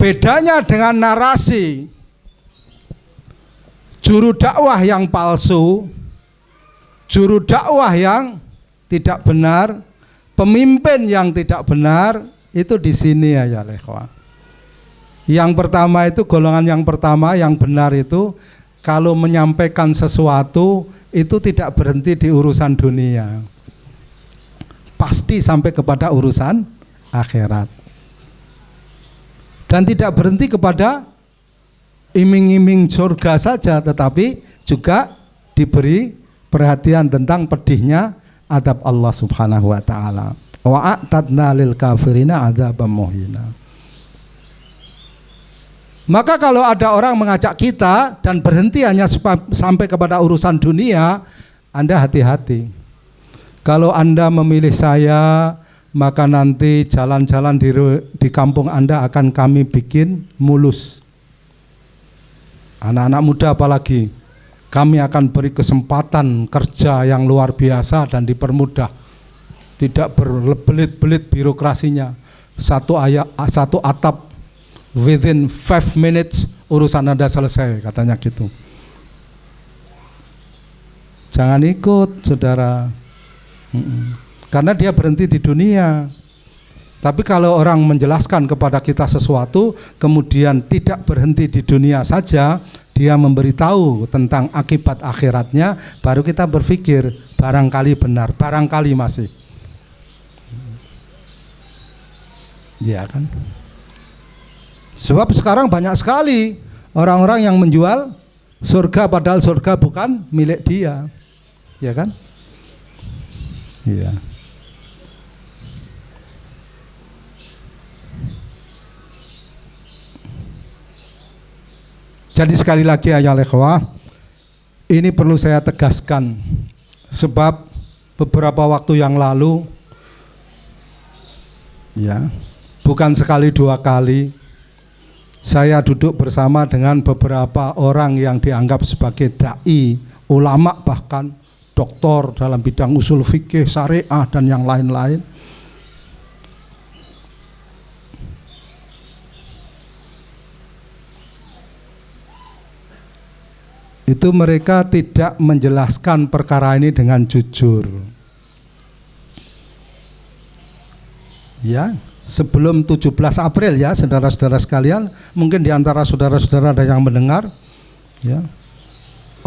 Bedanya dengan narasi juru dakwah yang palsu, juru dakwah yang tidak benar, pemimpin yang tidak benar, itu di sini ya ikhwah. Yang pertama itu golongan yang pertama yang benar itu kalau menyampaikan sesuatu itu tidak berhenti di urusan dunia, pasti sampai kepada urusan akhirat, dan tidak berhenti kepada iming-iming surga saja, tetapi juga diberi perhatian tentang pedihnya adab Allah Subhanahu wa taala. Wa a'tadna lil kafirina adzabam muhina. Maka kalau ada orang mengajak kita dan berhenti hanya sampai kepada urusan dunia, Anda hati-hati. Kalau Anda memilih saya, maka nanti jalan-jalan di kampung Anda akan kami bikin mulus. Anak-anak muda apalagi, kami akan beri kesempatan kerja yang luar biasa dan dipermudah, tidak berbelit-belit birokrasinya. Satu atap, within 5 minutes urusan Anda selesai, katanya gitu. Jangan ikut, saudara, karena dia berhenti di dunia. Tapi kalau orang menjelaskan kepada kita sesuatu, kemudian tidak berhenti di dunia saja, dia memberitahu tentang akibat akhiratnya, baru kita berpikir barangkali benar, barangkali masih. Ya kan? Sebab sekarang banyak sekali orang-orang yang menjual surga padahal surga bukan milik dia. Ya kan? Iya. Jadi sekali lagi ayah ikhwah, ini perlu saya tegaskan, sebab beberapa waktu yang lalu, ya, bukan sekali dua kali, saya duduk bersama dengan beberapa orang yang dianggap sebagai dai, ulama bahkan doktor dalam bidang usul fikih, syariah dan yang lain-lain. Itu mereka tidak menjelaskan perkara ini dengan jujur. Ya, sebelum 17 April ya, saudara-saudara sekalian, mungkin di antara saudara-saudara ada yang mendengar, ya,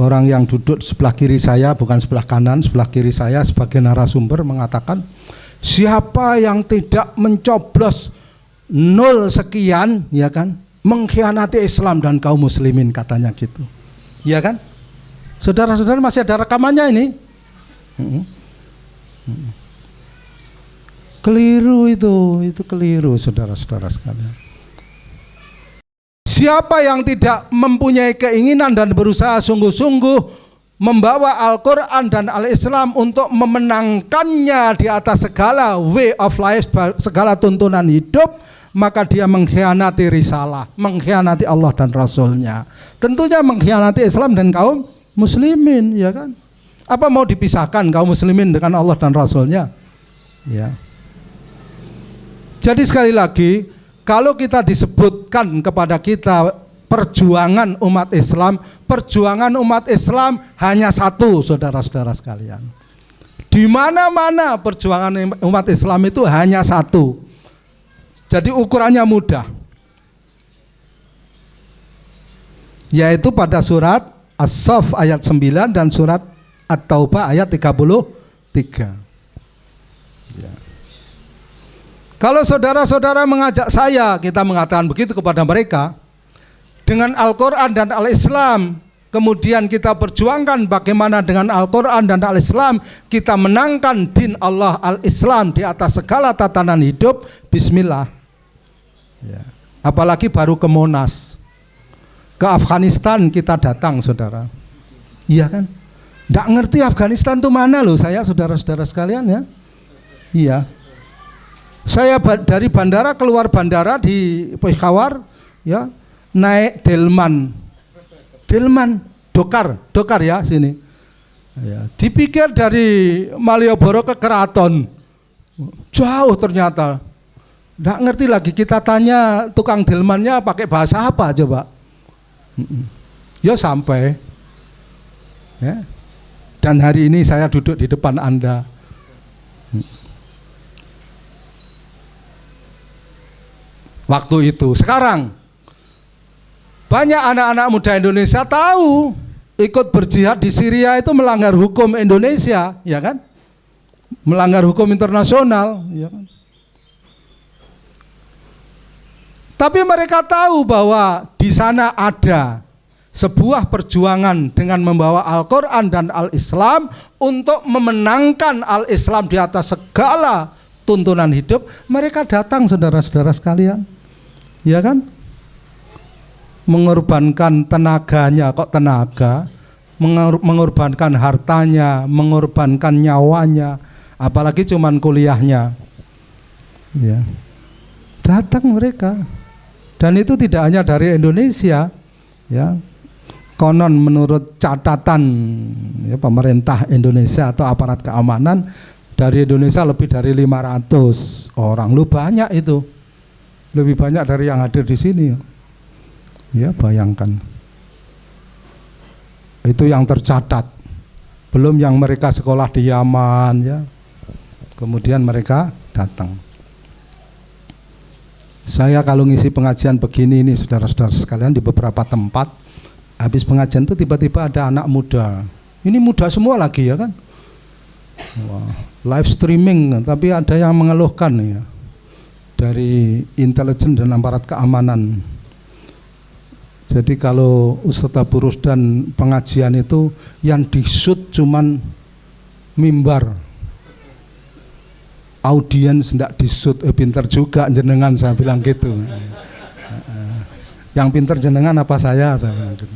orang yang duduk sebelah kiri saya, bukan sebelah kanan, sebelah kiri saya sebagai narasumber mengatakan, siapa yang tidak mencoblos 0 sekian, ya kan, mengkhianati Islam dan kaum muslimin, katanya gitu. Ya kan? Saudara-saudara, masih ada rekamannya ini. Keliru itu keliru, saudara-saudara sekalian. Siapa yang tidak mempunyai keinginan dan berusaha sungguh-sungguh membawa Al-Quran dan Al-Islam untuk memenangkannya di atas segala way of life, segala tuntunan hidup, maka dia mengkhianati risalah, mengkhianati Allah dan Rasulnya. Tentunya mengkhianati Islam dan kaum muslimin, ya kan? Apa mau dipisahkan kaum muslimin dengan Allah dan Rasulnya? Ya. Jadi sekali lagi, kalau kita disebutkan kepada kita perjuangan umat Islam hanya satu, saudara-saudara sekalian. Di mana-mana perjuangan umat Islam itu hanya satu. Jadi ukurannya mudah, yaitu pada surat As-Saff ayat 9 dan surat At-Taubah ayat 33. Ya. Kalau saudara-saudara mengajak saya, kita mengatakan begitu kepada mereka, dengan Al-Quran dan Al-Islam, kemudian kita perjuangkan bagaimana dengan Al-Quran dan Al-Islam kita menangkan din Allah Al-Islam di atas segala tatanan hidup, bismillah. Ya. Apalagi baru ke Monas, ke Afghanistan kita datang, saudara. Iya kan? Nggak ngerti Afghanistan itu mana loh saya, saudara-saudara sekalian ya. Iya. Saya dari bandara, keluar bandara di Peshawar, ya, naik Delman, Dokar ya sini. Ya. Dipikir dari Malioboro ke Keraton, jauh ternyata. Nggak ngerti lagi, kita tanya tukang delmannya pakai bahasa apa coba. Ya sampai. Ya. Dan hari ini saya duduk di depan Anda. Waktu itu, sekarang banyak anak-anak muda Indonesia tahu ikut berjihad di Syria itu melanggar hukum Indonesia, ya kan? Melanggar hukum internasional, ya kan? Tapi mereka tahu bahwa di sana ada sebuah perjuangan dengan membawa Al-Quran dan Al-Islam untuk memenangkan Al-Islam di atas segala tuntunan hidup. Mereka datang, saudara-saudara sekalian, ya kan? Mengorbankan tenaganya, kok tenaga, mengorbankan hartanya, mengorbankan nyawanya, apalagi cuman kuliahnya, ya. Datang mereka. Dan itu tidak hanya dari Indonesia, ya. Konon menurut catatan ya, pemerintah Indonesia atau aparat keamanan, dari Indonesia lebih dari 500 orang. Lu banyak itu, lebih banyak dari yang hadir di sini. Ya bayangkan. Itu yang tercatat. Belum yang mereka sekolah di Yaman, ya. Kemudian mereka datang. Saya kalau ngisi pengajian begini ini, saudara-saudara sekalian, di beberapa tempat, habis pengajian itu tiba-tiba ada anak muda. Ini muda semua lagi, ya kan? Wah, live streaming, tapi ada yang mengeluhkan ya, dari intelijen dan aparat keamanan. Jadi kalau Ustadz Abu Rusdan pengajian itu yang di-shoot cuman mimbar, audiens tidak di-shoot. Pinter juga jenengan, saya bilang gitu. Yang pinter jenengan apa saya bilang gitu.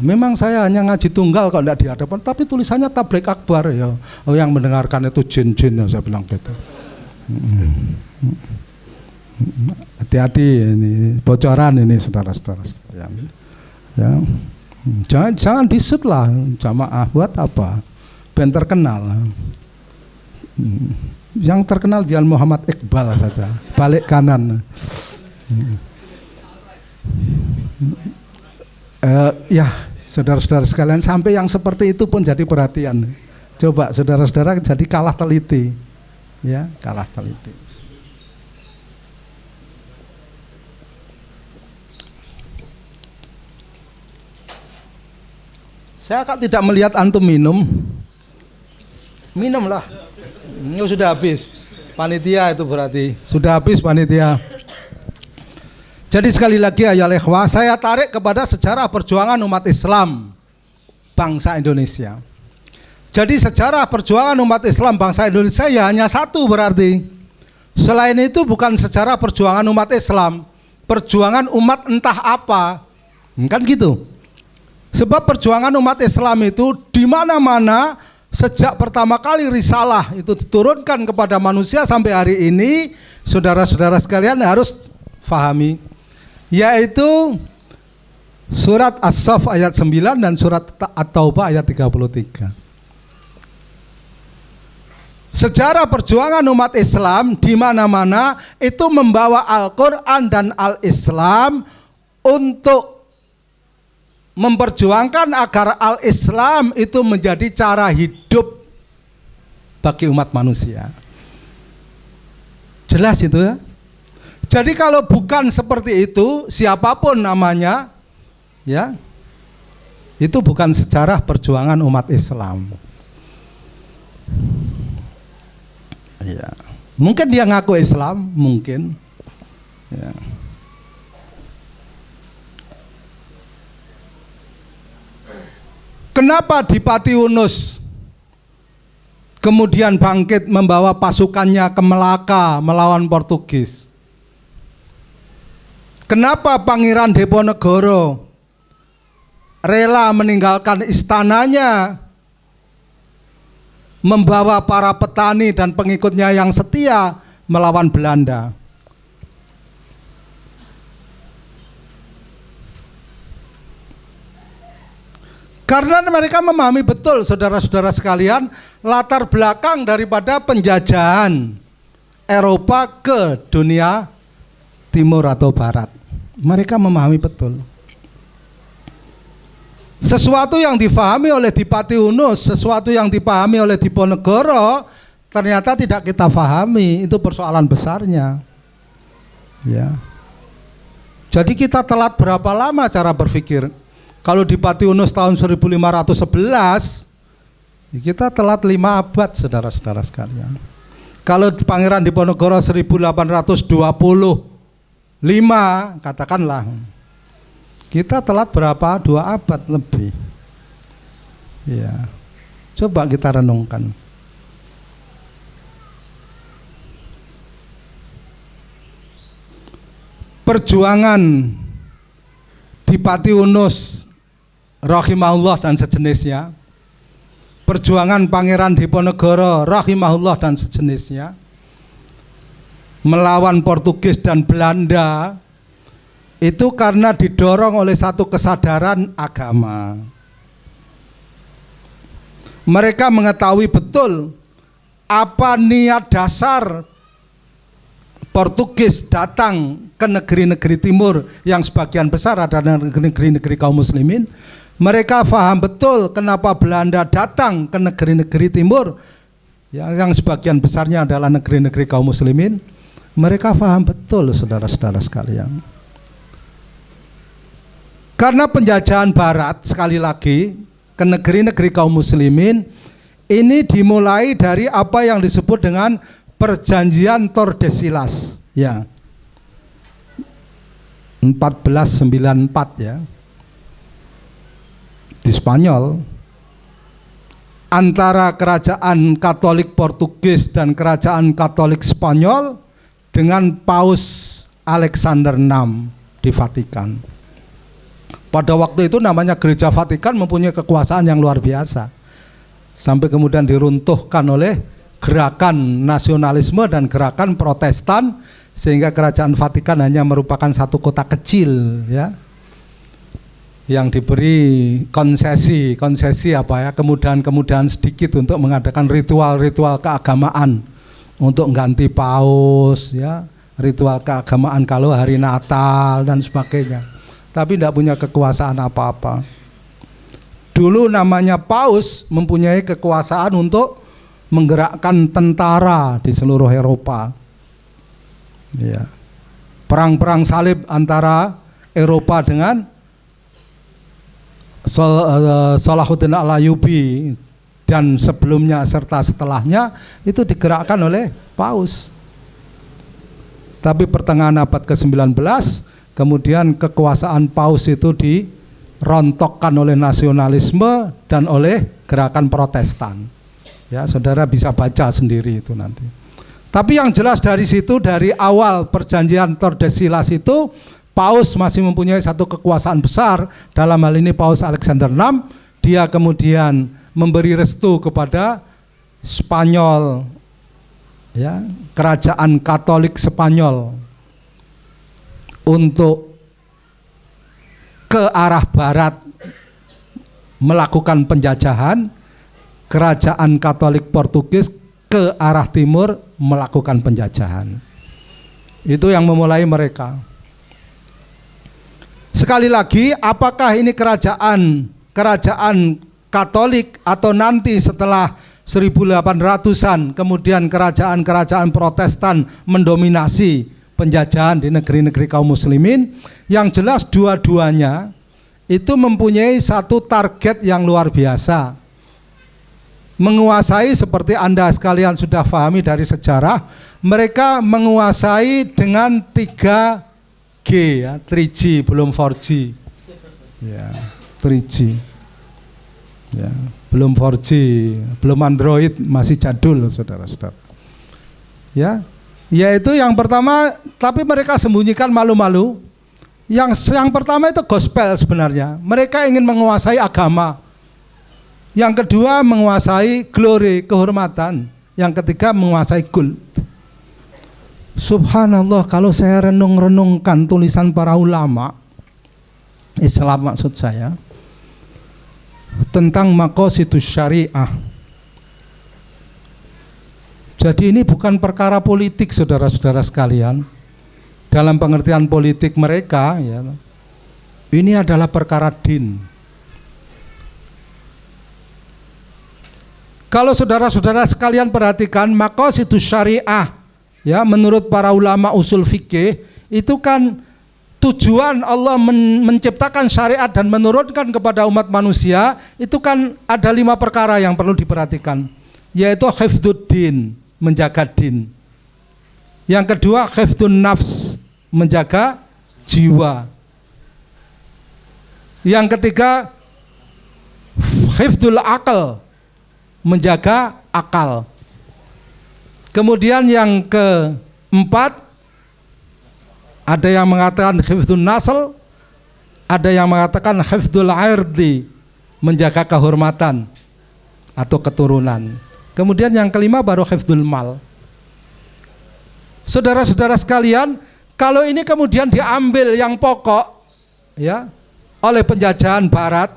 Memang saya hanya ngaji tunggal kalau tidak di hadapan, tapi tulisannya tabligh akbar ya. Oh, yang mendengarkan itu jin-jin ya, saya bilang gitu. Hati-hati ini bocoran ini, saudara-saudara sekalian. Ya. Jangan di-shoot lah jamaah, buat apa? Ben terkenal. Yang terkenal biar Muhammad Iqbal saja, balik kanan. Ya, saudara-saudara sekalian, sampai yang seperti itu pun jadi perhatian. Coba saudara-saudara jadi kalah teliti, ya, kalah teliti. Saya kan tidak melihat antum minum. Minumlah. Ini sudah habis. Panitia itu berarti sudah habis panitia. Jadi sekali lagi ya ikhwah, saya tarik kepada sejarah perjuangan umat Islam bangsa Indonesia. Jadi sejarah perjuangan umat Islam bangsa Indonesia ya hanya satu berarti. Selain itu bukan sejarah perjuangan umat Islam, perjuangan umat entah apa. Kan gitu. Sebab perjuangan umat Islam itu di mana-mana sejak pertama kali risalah itu diturunkan kepada manusia sampai hari ini, saudara-saudara sekalian harus fahami, yaitu surat As-Saff ayat 9 dan surat At-Taubah ayat 33. Sejarah perjuangan umat Islam di mana-mana itu membawa Al-Quran dan Al-Islam untuk memperjuangkan agar Al-Islam itu menjadi cara hidup bagi umat manusia. Jelas itu ya. Jadi kalau bukan seperti itu, siapapun namanya, ya, itu bukan sejarah perjuangan umat Islam. Ya, mungkin dia ngaku Islam, mungkin. Ya. Kenapa Dipati Unus kemudian bangkit membawa pasukannya ke Melaka melawan Portugis? Kenapa Pangeran Diponegoro rela meninggalkan istananya, membawa para petani dan pengikutnya yang setia melawan Belanda? Karena mereka memahami betul, saudara-saudara sekalian, latar belakang daripada penjajahan Eropa ke dunia timur atau barat. Mereka memahami betul. Sesuatu yang difahami oleh Dipati Unus, sesuatu yang dipahami oleh Diponegoro, ternyata tidak kita fahami. Itu persoalan besarnya. Ya. Jadi kita telat berapa lama cara berpikir? Kalau Dipati Unus tahun 1511, kita telat 5 abad, saudara-saudara sekalian. Kalau Pangeran Diponegoro 1825, katakanlah, kita telat berapa? 2 abad lebih. Ya. Coba kita renungkan. Perjuangan Dipati Unus rahimahullah dan sejenisnya, perjuangan Pangeran Diponegoro rahimahullah dan sejenisnya melawan Portugis dan Belanda, itu karena didorong oleh satu kesadaran agama. Mereka mengetahui betul apa niat dasar Portugis datang ke negeri-negeri timur yang sebagian besar adalah negeri-negeri kaum muslimin. Mereka paham betul kenapa Belanda datang ke negeri-negeri timur yang sebagian besarnya adalah negeri-negeri kaum muslimin. Mereka paham betul, saudara-saudara sekalian. Karena penjajahan barat, sekali lagi, ke negeri-negeri kaum muslimin, ini dimulai dari apa yang disebut dengan Perjanjian Tordesillas, ya, 1494, ya, di Spanyol, antara kerajaan Katolik Portugis dan kerajaan Katolik Spanyol dengan Paus Alexander VI di Vatikan. Pada waktu itu namanya Gereja Vatikan mempunyai kekuasaan yang luar biasa, sampai kemudian diruntuhkan oleh gerakan nasionalisme dan gerakan Protestan, sehingga kerajaan Vatikan hanya merupakan satu kota kecil, ya, yang diberi konsesi apa ya, kemudahan sedikit untuk mengadakan ritual keagamaan untuk ganti paus, ya, ritual keagamaan kalau hari Natal dan sebagainya. Tapi tidak punya kekuasaan apa-apa. Dulu namanya paus mempunyai kekuasaan untuk menggerakkan tentara di seluruh Eropa. Ya. Perang-perang salib antara Eropa dengan Salahuddin Al-Ayyubi dan sebelumnya serta setelahnya itu digerakkan oleh paus. Tapi pertengahan abad ke-19 kemudian kekuasaan paus itu dirontokkan oleh nasionalisme dan oleh gerakan Protestan. Ya, saudara bisa baca sendiri itu nanti. Tapi yang jelas dari situ, dari awal Perjanjian Tordesillas itu, paus masih mempunyai satu kekuasaan besar. Dalam hal ini Paus Alexander VI, dia kemudian memberi restu kepada Spanyol, ya, kerajaan Katolik Spanyol, untuk ke arah barat melakukan penjajahan, kerajaan Katolik Portugis ke arah timur melakukan penjajahan. Itu yang memulai mereka. Sekali lagi, apakah ini kerajaan Katolik atau nanti setelah 1800-an kemudian kerajaan Protestan mendominasi penjajahan di negeri-negeri kaum muslimin? Yang jelas dua-duanya itu mempunyai satu target yang luar biasa, menguasai, seperti Anda sekalian sudah pahami dari sejarah, mereka menguasai dengan 3G, ya, 3G, belum 4G, ya, 3G, ya, belum 4G, belum Android, masih jadul, saudara-saudara, ya. Yaitu yang pertama, tapi mereka sembunyikan malu-malu. Yang pertama itu gospel sebenarnya. Mereka ingin menguasai agama. Yang kedua menguasai glory, kehormatan. Yang ketiga menguasai gold. Subhanallah, kalau saya renung-renungkan tulisan para ulama Islam, maksud saya, tentang maqasidus syariah. Jadi ini bukan perkara politik, saudara-saudara sekalian. Dalam pengertian politik mereka, ya, ini adalah perkara din. Kalau saudara-saudara sekalian perhatikan, maqasidus syariah, ya, menurut para ulama usul fikih, itu kan tujuan Allah menciptakan syariat dan menurunkan kepada umat manusia, itu kan ada 5 perkara yang perlu diperhatikan, yaitu hifdzuddin, menjaga din. Yang kedua hifdzun nafs, menjaga jiwa. Yang ketiga hifdzul aql, menjaga akal. Kemudian yang keempat, ada yang mengatakan hifdzun nasl, ada yang mengatakan hifdzul irdi, menjaga kehormatan atau keturunan. Kemudian yang kelima baru hifdzul mal. Saudara-saudara sekalian, kalau ini kemudian diambil yang pokok, ya, oleh penjajahan barat,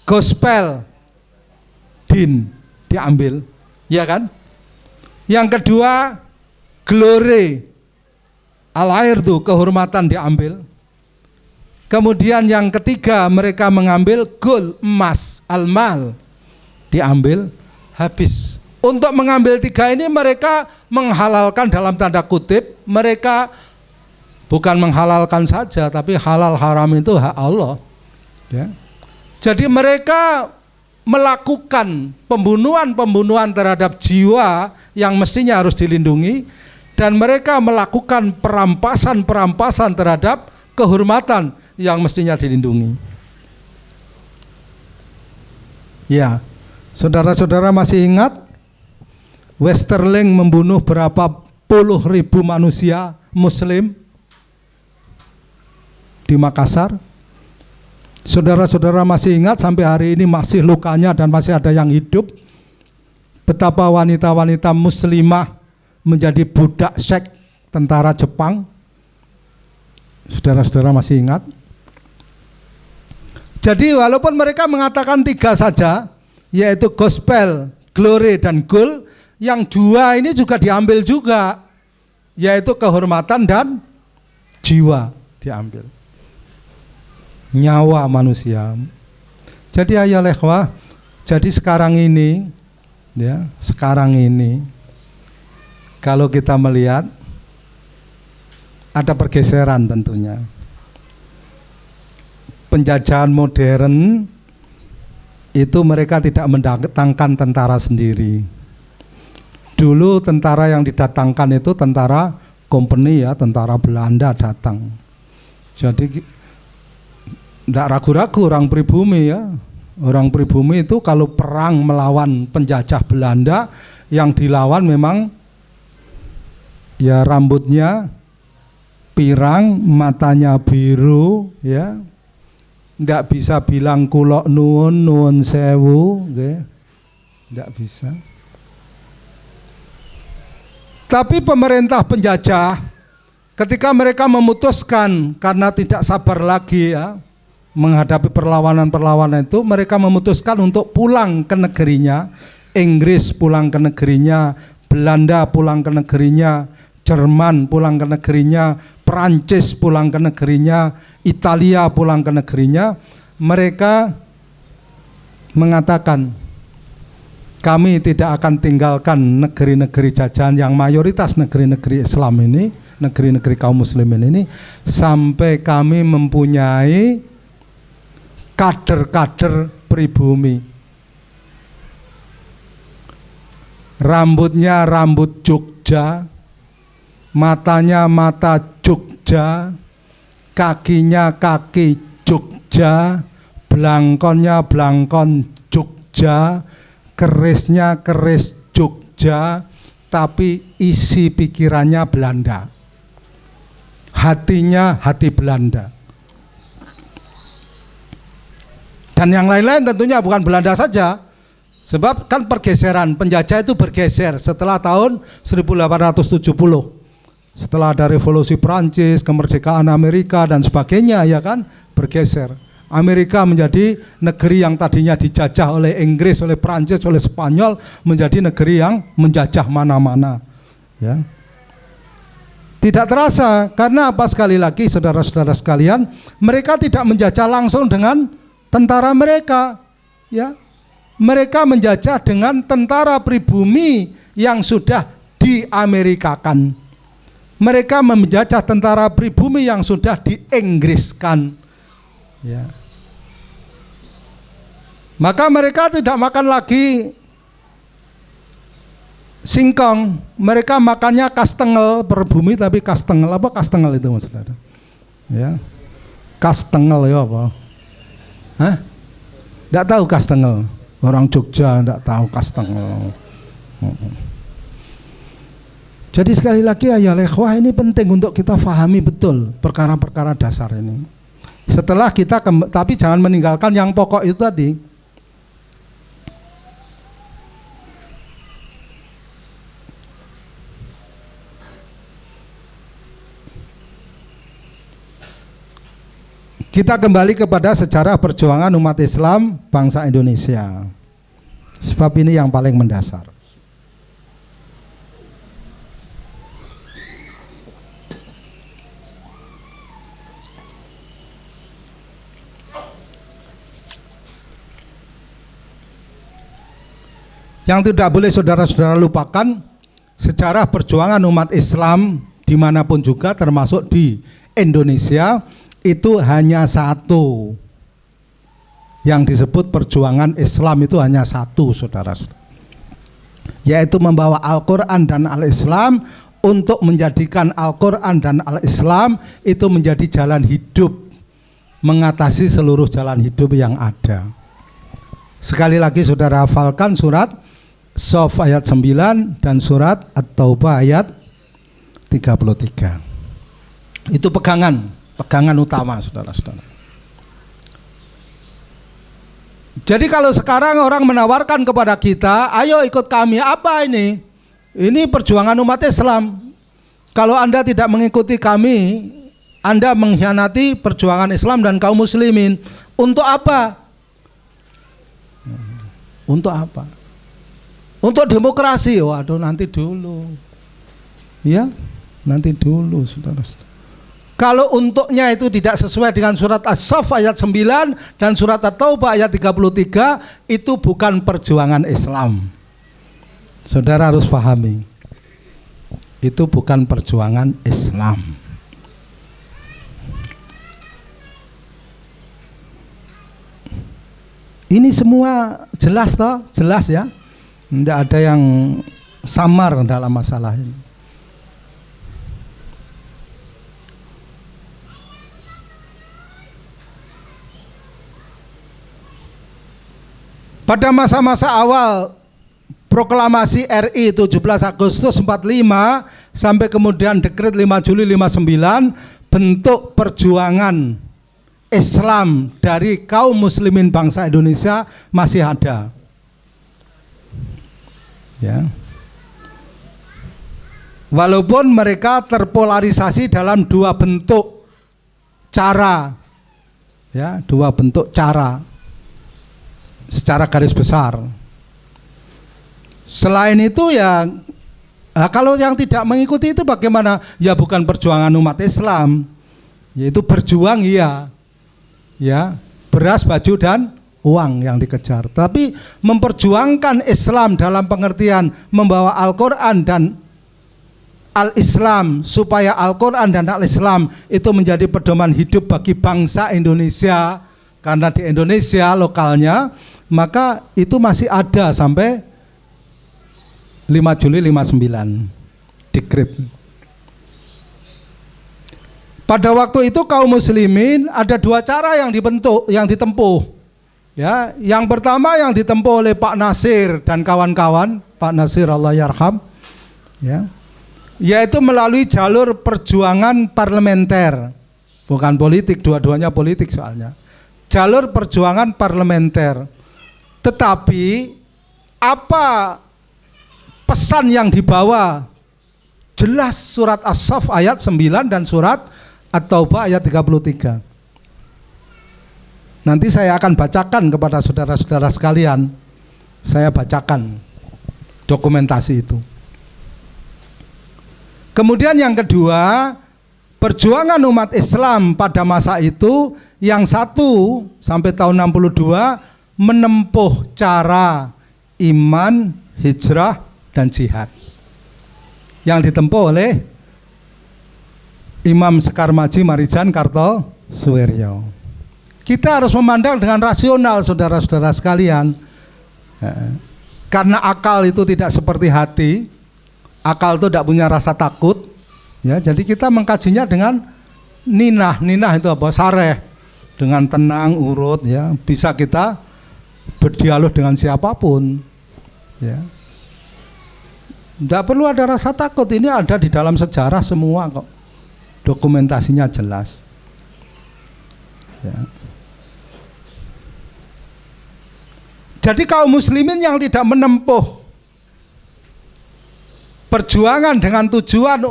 gospel din diambil, ya kan? Yang kedua glory al-irdu, kehormatan diambil. Kemudian yang ketiga mereka mengambil gold, emas, al-mal diambil. Habis. Untuk mengambil 3 ini mereka menghalalkan dalam tanda kutip, mereka bukan menghalalkan saja, tapi halal haram itu hak Allah, ya. Jadi mereka melakukan pembunuhan terhadap jiwa yang mestinya harus dilindungi, dan mereka melakukan perampasan terhadap kehormatan yang mestinya dilindungi. Ya, saudara-saudara masih ingat Westerling membunuh berapa puluh ribu manusia muslim di Makassar? Saudara-saudara masih ingat sampai hari ini masih lukanya dan masih ada yang hidup, betapa wanita-wanita muslimah menjadi budak seks tentara Jepang? Saudara-saudara masih ingat? Jadi walaupun mereka mengatakan 3 saja, yaitu gospel, glory, dan gold, yang 2 ini juga diambil juga, yaitu kehormatan dan jiwa diambil, nyawa manusia. Jadi ayo lehwah, jadi sekarang ini, ya, sekarang ini kalau kita melihat ada pergeseran tentunya. Penjajahan modern itu mereka tidak mendatangkan tentara sendiri. Dulu tentara yang didatangkan itu tentara company, ya, tentara Belanda datang. Jadi tidak ragu-ragu orang pribumi, ya. Orang pribumi itu kalau perang melawan penjajah Belanda, yang dilawan memang ya rambutnya pirang, matanya biru, ya. Tidak bisa bilang kulok nuwun sewu, tidak bisa. Tapi pemerintah penjajah ketika mereka memutuskan karena tidak sabar lagi, ya, menghadapi perlawanan-perlawanan itu, mereka memutuskan untuk pulang ke negerinya. Inggris pulang ke negerinya, Belanda pulang ke negerinya, Jerman pulang ke negerinya, Perancis pulang ke negerinya, Italia pulang ke negerinya. Mereka mengatakan, kami tidak akan tinggalkan negeri-negeri jajahan yang mayoritas negeri-negeri Islam ini, negeri-negeri kaum muslimin ini, sampai kami mempunyai kader-kader pribumi. Rambutnya rambut Jogja, matanya mata Jogja, kakinya kaki Jogja, blangkonnya blangkon Jogja, kerisnya keris Jogja, tapi isi pikirannya Belanda, hatinya hati Belanda. Dan yang lain-lain tentunya bukan Belanda saja, sebab kan pergeseran, penjajah itu bergeser setelah tahun 1870, setelah ada revolusi Prancis, kemerdekaan Amerika dan sebagainya, ya kan, bergeser. Amerika menjadi negeri yang tadinya dijajah oleh Inggris, oleh Prancis, oleh Spanyol, menjadi negeri yang menjajah mana-mana. Ya. Tidak terasa, karena apa, sekali lagi saudara-saudara sekalian, mereka tidak menjajah langsung dengan tentara mereka, ya. Mereka menjajah dengan tentara pribumi yang sudah diamerikakan. Mereka menjajah tentara pribumi yang sudah diinggriskan, ya. Maka mereka tidak makan lagi singkong, mereka makannya kastengel, pribumi tapi kastengel. Apa kastengel itu, Mas Saudara? Ya. Kastengel ya apa? Hah? Tidak tahu kastengel. Orang Jogja tidak tahu kastengel. Jadi sekali lagi ya ikhwah, ini penting untuk kita fahami betul perkara-perkara dasar ini. Setelah kita tapi jangan meninggalkan yang pokok itu tadi. Kita kembali kepada sejarah perjuangan umat Islam bangsa Indonesia. Sebab ini yang paling mendasar. Yang tidak boleh saudara-saudara lupakan, sejarah perjuangan umat Islam dimanapun juga, termasuk di Indonesia, itu hanya satu. Yang disebut perjuangan Islam itu hanya satu, saudara-saudara, yaitu membawa Al-Quran dan Al-Islam, untuk menjadikan Al-Quran dan Al-Islam itu menjadi jalan hidup, mengatasi seluruh jalan hidup yang ada. Sekali lagi saudara hafalkan surat Shaf ayat 9 dan surat At-Taubah ayat 33. Itu pegangan utama, saudara-saudara. Jadi kalau sekarang orang menawarkan kepada kita, ayo ikut kami, apa ini? Ini perjuangan umat Islam. Kalau Anda tidak mengikuti kami, Anda mengkhianati perjuangan Islam dan kaum muslimin. Untuk apa? Untuk apa? Untuk demokrasi. Waduh, nanti dulu. Ya, nanti dulu, saudara-saudara. Kalau untuknya itu tidak sesuai dengan surat As-Saff ayat 9 dan surat At-Taubah ayat 33, itu bukan perjuangan Islam. Saudara harus pahami, itu bukan perjuangan Islam. Ini semua jelas toh? Jelas ya? Tidak ada yang samar dalam masalah ini. Pada masa-masa awal proklamasi RI 17 Agustus 45 sampai kemudian dekret 5 Juli 59, bentuk perjuangan Islam dari kaum muslimin bangsa Indonesia masih ada. Ya. Walaupun mereka terpolarisasi dalam dua bentuk cara. Ya, dua bentuk cara. Secara garis besar. Selain itu ya, kalau yang tidak mengikuti itu bagaimana? Ya bukan perjuangan umat Islam, yaitu berjuang iya, ya beras, baju dan uang yang dikejar. Tapi memperjuangkan Islam dalam pengertian membawa Al-Quran dan Al-Islam, supaya Al-Quran dan Al-Islam itu menjadi pedoman hidup bagi bangsa Indonesia. Karena di Indonesia lokalnya, maka itu masih ada sampai 5 Juli 59 dekret. Pada waktu itu kaum muslimin ada dua cara yang ditempuh. Ya, yang pertama yang ditempuh oleh Pak Nasir dan kawan-kawan, Pak Nasir Allah yarham, ya, yaitu melalui jalur perjuangan parlementer, bukan politik, dua-duanya politik soalnya. Jalur perjuangan parlementer. Tetapi apa pesan yang dibawa? Jelas surat As-Saff ayat 9 dan surat At-Taubah ayat 33. Nanti saya akan bacakan kepada saudara-saudara sekalian. Saya bacakan dokumentasi itu. Kemudian yang kedua, perjuangan umat Islam pada masa itu, yang satu sampai tahun 62 menempuh cara iman, hijrah, dan jihad yang ditempuh oleh Imam Sekar Maji Marijan Kartosuwiryo. Kita harus memandang dengan rasional, saudara-saudara sekalian, karena akal itu tidak seperti hati. Akal itu tidak punya rasa takut, ya. Jadi kita mengkajinya dengan ninah itu apa? Sareh, dengan tenang, urut, ya. Bisa kita berdialog dengan siapapun, ya. Tidak perlu ada rasa takut. Ini ada di dalam sejarah semua kok. Dokumentasinya jelas, ya. Jadi kaum muslimin yang tidak menempuh perjuangan dengan tujuan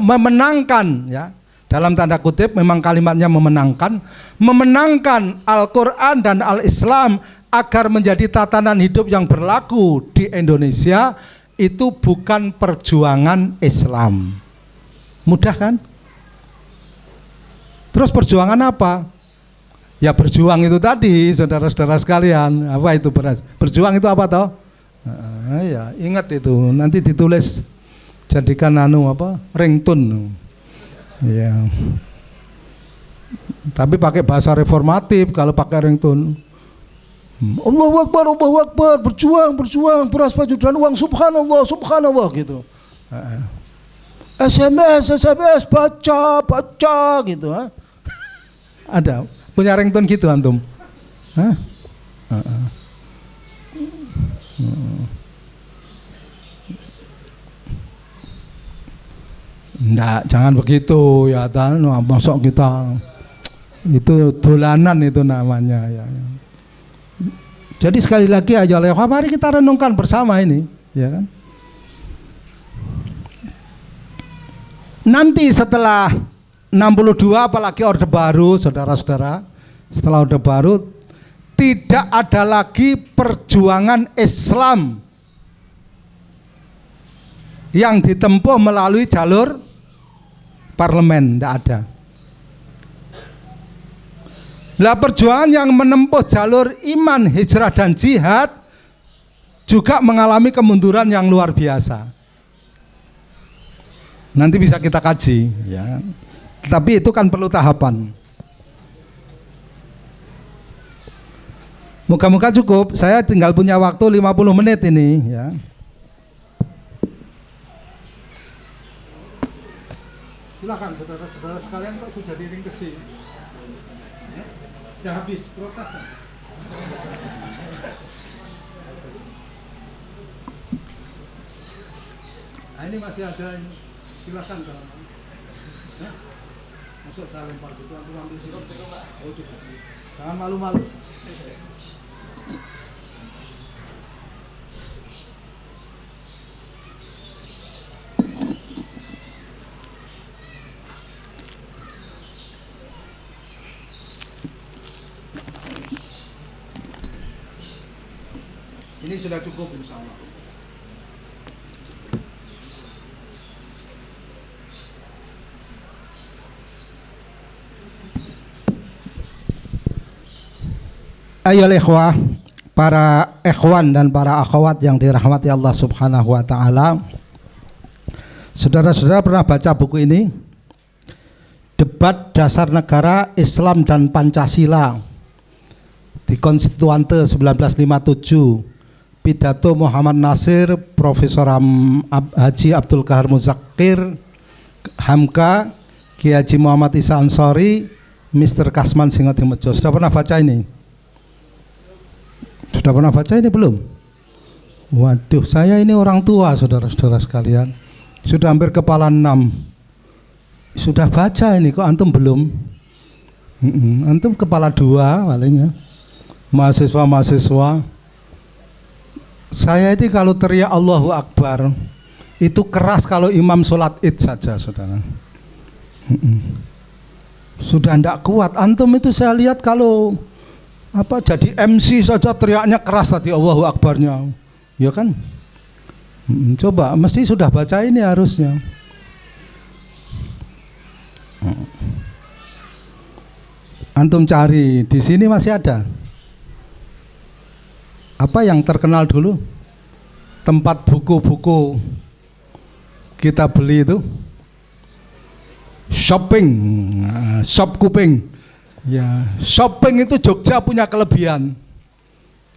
memenangkan, ya, dalam tanda kutip, memang kalimatnya memenangkan Al-Quran dan Al-Islam agar menjadi tatanan hidup yang berlaku di Indonesia, itu bukan perjuangan Islam. Mudah kan? Terus perjuangan apa? Ya berjuang itu tadi, saudara-saudara sekalian. Apa itu berjuang itu apa toh? Ya ingat itu, nanti ditulis, jadikan ringtone. Ya. Tapi pakai bahasa reformatif kalau pakai ringtone. Allahu Akbar, berjuang, beras baju dan uang, subhanallah gitu. SMS baca gitu. Ada punya ringtone gitu antum? Enggak, jangan begitu ya, masuk kita itu dolanan itu namanya, ya. Jadi sekali lagi aja, mari kita renungkan bersama ini, ya kan? Nanti setelah 62 apalagi Orde Baru, saudara-saudara, setelah Orde Baru tidak ada lagi perjuangan Islam yang ditempuh melalui jalur parlemen, tidak ada. Lah perjuangan yang menempuh jalur iman, hijrah, dan jihad juga mengalami kemunduran yang luar biasa. Nanti bisa kita kaji, ya. Tapi itu kan perlu tahapan. Moga-moga cukup. Saya tinggal punya waktu 50 menit ini, ya. Silakan saudara-saudara sekalian, kok sudah diringkesi. Ya? Sudah habis protes. Nah, ini masih ada ini. Silakan kalau ya? Masuk saya lempar situ, antum ambil situ. Oh cukup. Jangan malu-malu. Ini sudah cukup insya Allah. Ayo ikhwah, para ikhwan dan para akhwat yang dirahmati Allah Subhanahu wa taala. Saudara-saudara pernah baca buku ini? Debat Dasar Negara Islam dan Pancasila di Konstituante 1957. Pidato Muhammad Nasir, Profesor Haji Abdul Qahar Muzakir, Hamka, Kiai Haji Muhammad Isa Ansori, Mr. Kasman Singotimejo. Sudah pernah baca ini? Sudah pernah baca ini belum? Waduh, saya ini orang tua, saudara-saudara sekalian. Sudah hampir kepala 6. Sudah baca ini, kok antum belum? Antum kepala 2 palingnya. Mahasiswa-mahasiswa. Saya itu kalau teriak Allahu Akbar itu keras kalau imam sholat id saja, saudara. Sudah tidak kuat. Antum itu saya lihat kalau Apa jadi MC saja teriaknya keras tadi Allahu Akbarnya, ya kan? Coba, mesti sudah baca ini harusnya. Antum cari di sini masih ada. Apa yang terkenal dulu? Tempat buku-buku kita beli itu, shopping, shop kuping. Ya, shopping itu Jogja punya kelebihan.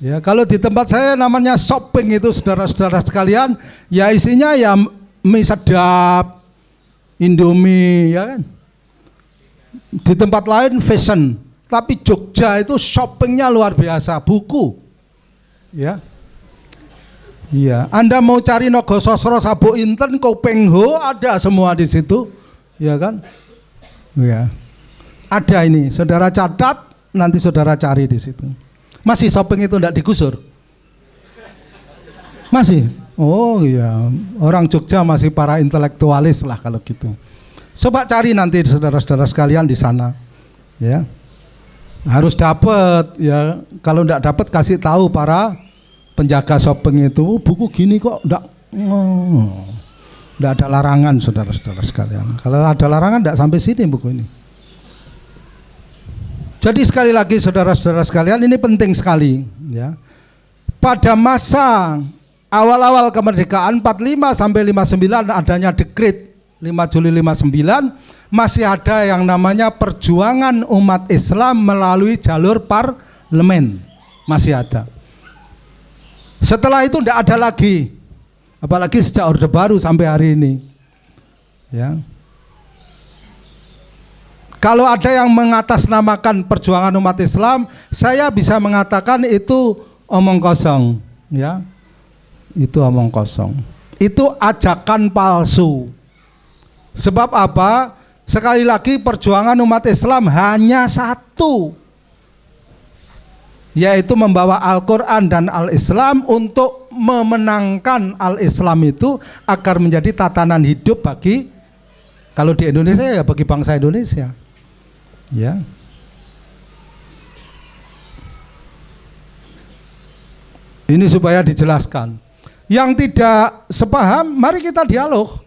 Ya, kalau di tempat saya namanya shopping itu saudara-saudara sekalian, ya isinya ya mie sedap, Indomie, ya kan. Di tempat lain fashion, tapi Jogja itu shoppingnya luar biasa, buku. Ya. Iya, Anda mau cari Nogososro, Sabuk Inten, Kopengho, ada semua di situ, ya kan? Ya, ada ini, saudara catat, nanti saudara cari di situ. Masih shopping itu tidak digusur? Masih? Oh iya, orang Jogja masih para intelektualis lah kalau gitu. Coba cari nanti saudara-saudara sekalian di sana, ya. Harus dapat, ya. Kalau tidak dapat kasih tahu para penjaga shopping itu, buku gini kok enggak ada larangan saudara-saudara sekalian. Kalau ada larangan enggak sampai sini buku ini. Jadi sekali lagi saudara-saudara sekalian, ini penting sekali, ya. Pada masa awal-awal kemerdekaan 45 sampai 59 adanya dekret 5 Juli 59, masih ada yang namanya perjuangan umat Islam melalui jalur parlemen. Masih ada. Setelah itu tidak ada lagi, apalagi sejak Orde Baru sampai hari ini, ya. Kalau ada yang mengatasnamakan perjuangan umat Islam, saya bisa mengatakan itu omong kosong, ya. Itu omong kosong. Itu ajakan palsu. Sebab apa? Sekali lagi perjuangan umat Islam hanya satu, yaitu membawa Al-Quran dan Al-Islam untuk memenangkan Al-Islam itu agar menjadi tatanan hidup bagi, kalau di Indonesia ya bagi bangsa Indonesia, ya. Ini supaya dijelaskan. Yang tidak sepaham, mari kita dialog,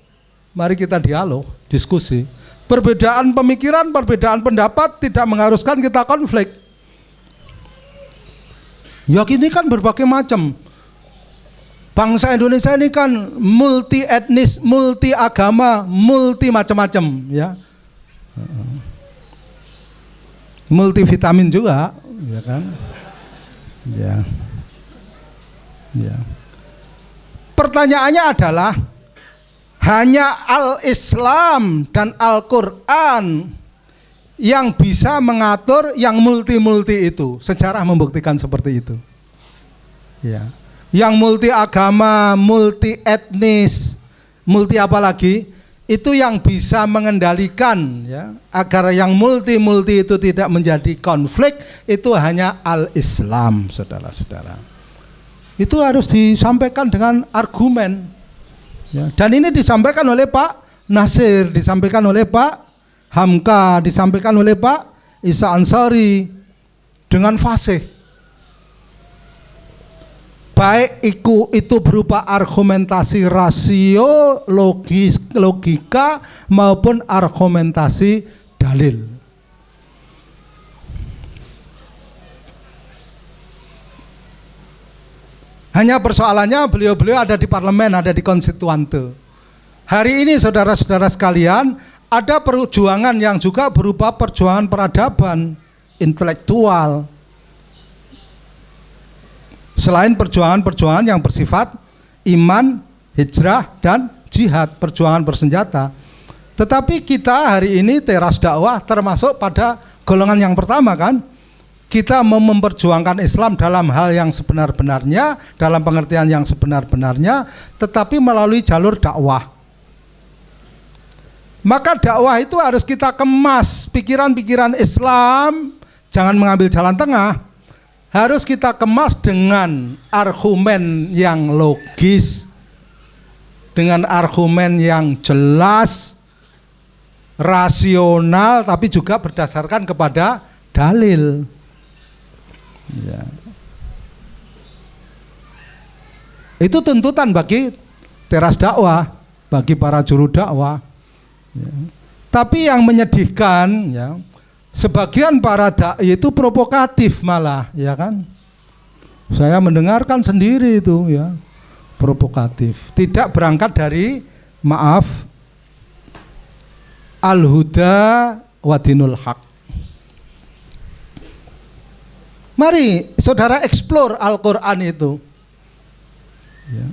diskusi. Perbedaan pemikiran, perbedaan pendapat tidak mengharuskan kita konflik. Ya ini kan berbagai macam. Bangsa Indonesia ini kan multi etnis, multi agama, multi macam-macam, ya. Multi vitamin juga, ya kan? Ya. Ya. Pertanyaannya adalah hanya Al-Islam dan Al-Quran yang bisa mengatur yang multi-multi itu. Sejarah membuktikan seperti itu, ya. Yang multi agama, multi etnis, multi apa lagi, itu yang bisa mengendalikan, ya, agar yang multi-multi itu tidak menjadi konflik, itu hanya Al-Islam, saudara-saudara. Itu harus disampaikan dengan argumen, ya. Dan ini disampaikan oleh Pak Nasir, disampaikan oleh Pak Hamka, disampaikan oleh Pak Isa Ansari dengan fasih. Baik itu berupa argumentasi rasio, logika maupun argumentasi dalil. Hanya persoalannya beliau-beliau ada di parlemen, ada di konstituante. Hari ini saudara-saudara sekalian, ada perjuangan yang juga berupa perjuangan peradaban, intelektual. Selain perjuangan-perjuangan yang bersifat iman, hijrah, dan jihad, perjuangan bersenjata. Tetapi kita hari ini teras dakwah termasuk pada golongan yang pertama, kan? Kita mau memperjuangkan Islam dalam hal yang sebenar-benarnya, dalam pengertian yang sebenar-benarnya, tetapi melalui jalur dakwah. Maka dakwah itu harus kita kemas, pikiran-pikiran Islam, jangan mengambil jalan tengah. Harus kita kemas dengan argumen yang logis, dengan argumen yang jelas, rasional, tapi juga berdasarkan kepada dalil. Ya. Itu tuntutan bagi teras dakwah, bagi para juru dakwah. Ya. Tapi yang menyedihkan, ya, sebagian para dai itu provokatif malah, ya kan? Saya mendengarkan sendiri itu, ya, provokatif. Tidak berangkat dari al-huda wa dinul haq. Mari saudara eksplor Al-Quran itu. Ya.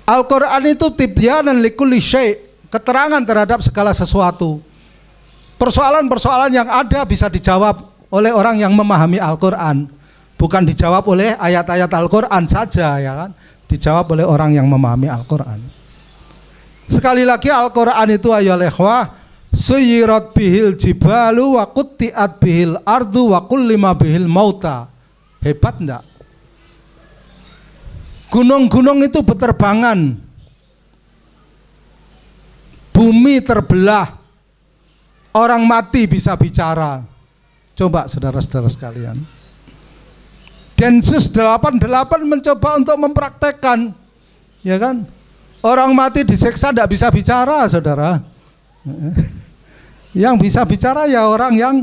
Al-Quran itu tibyanan likulli syai', keterangan terhadap segala sesuatu. Persoalan-persoalan yang ada bisa dijawab oleh orang yang memahami Al-Quran, bukan dijawab oleh ayat-ayat Al-Quran saja, ya kan? Dijawab oleh orang yang memahami Al-Quran. Sekali lagi Al-Quran itu ayyuhal ikhwah, suyirat bihil jibalu wa qutti'at bihil ardu wa kullima bihil mauta. Hebat enggak? Gunung-gunung itu berterbangan, bumi terbelah, orang mati bisa bicara. Coba saudara-saudara sekalian, Densus 88 mencoba untuk mempraktekkan, ya kan? Orang mati disiksa tidak bisa bicara, saudara. Yang bisa bicara ya orang yang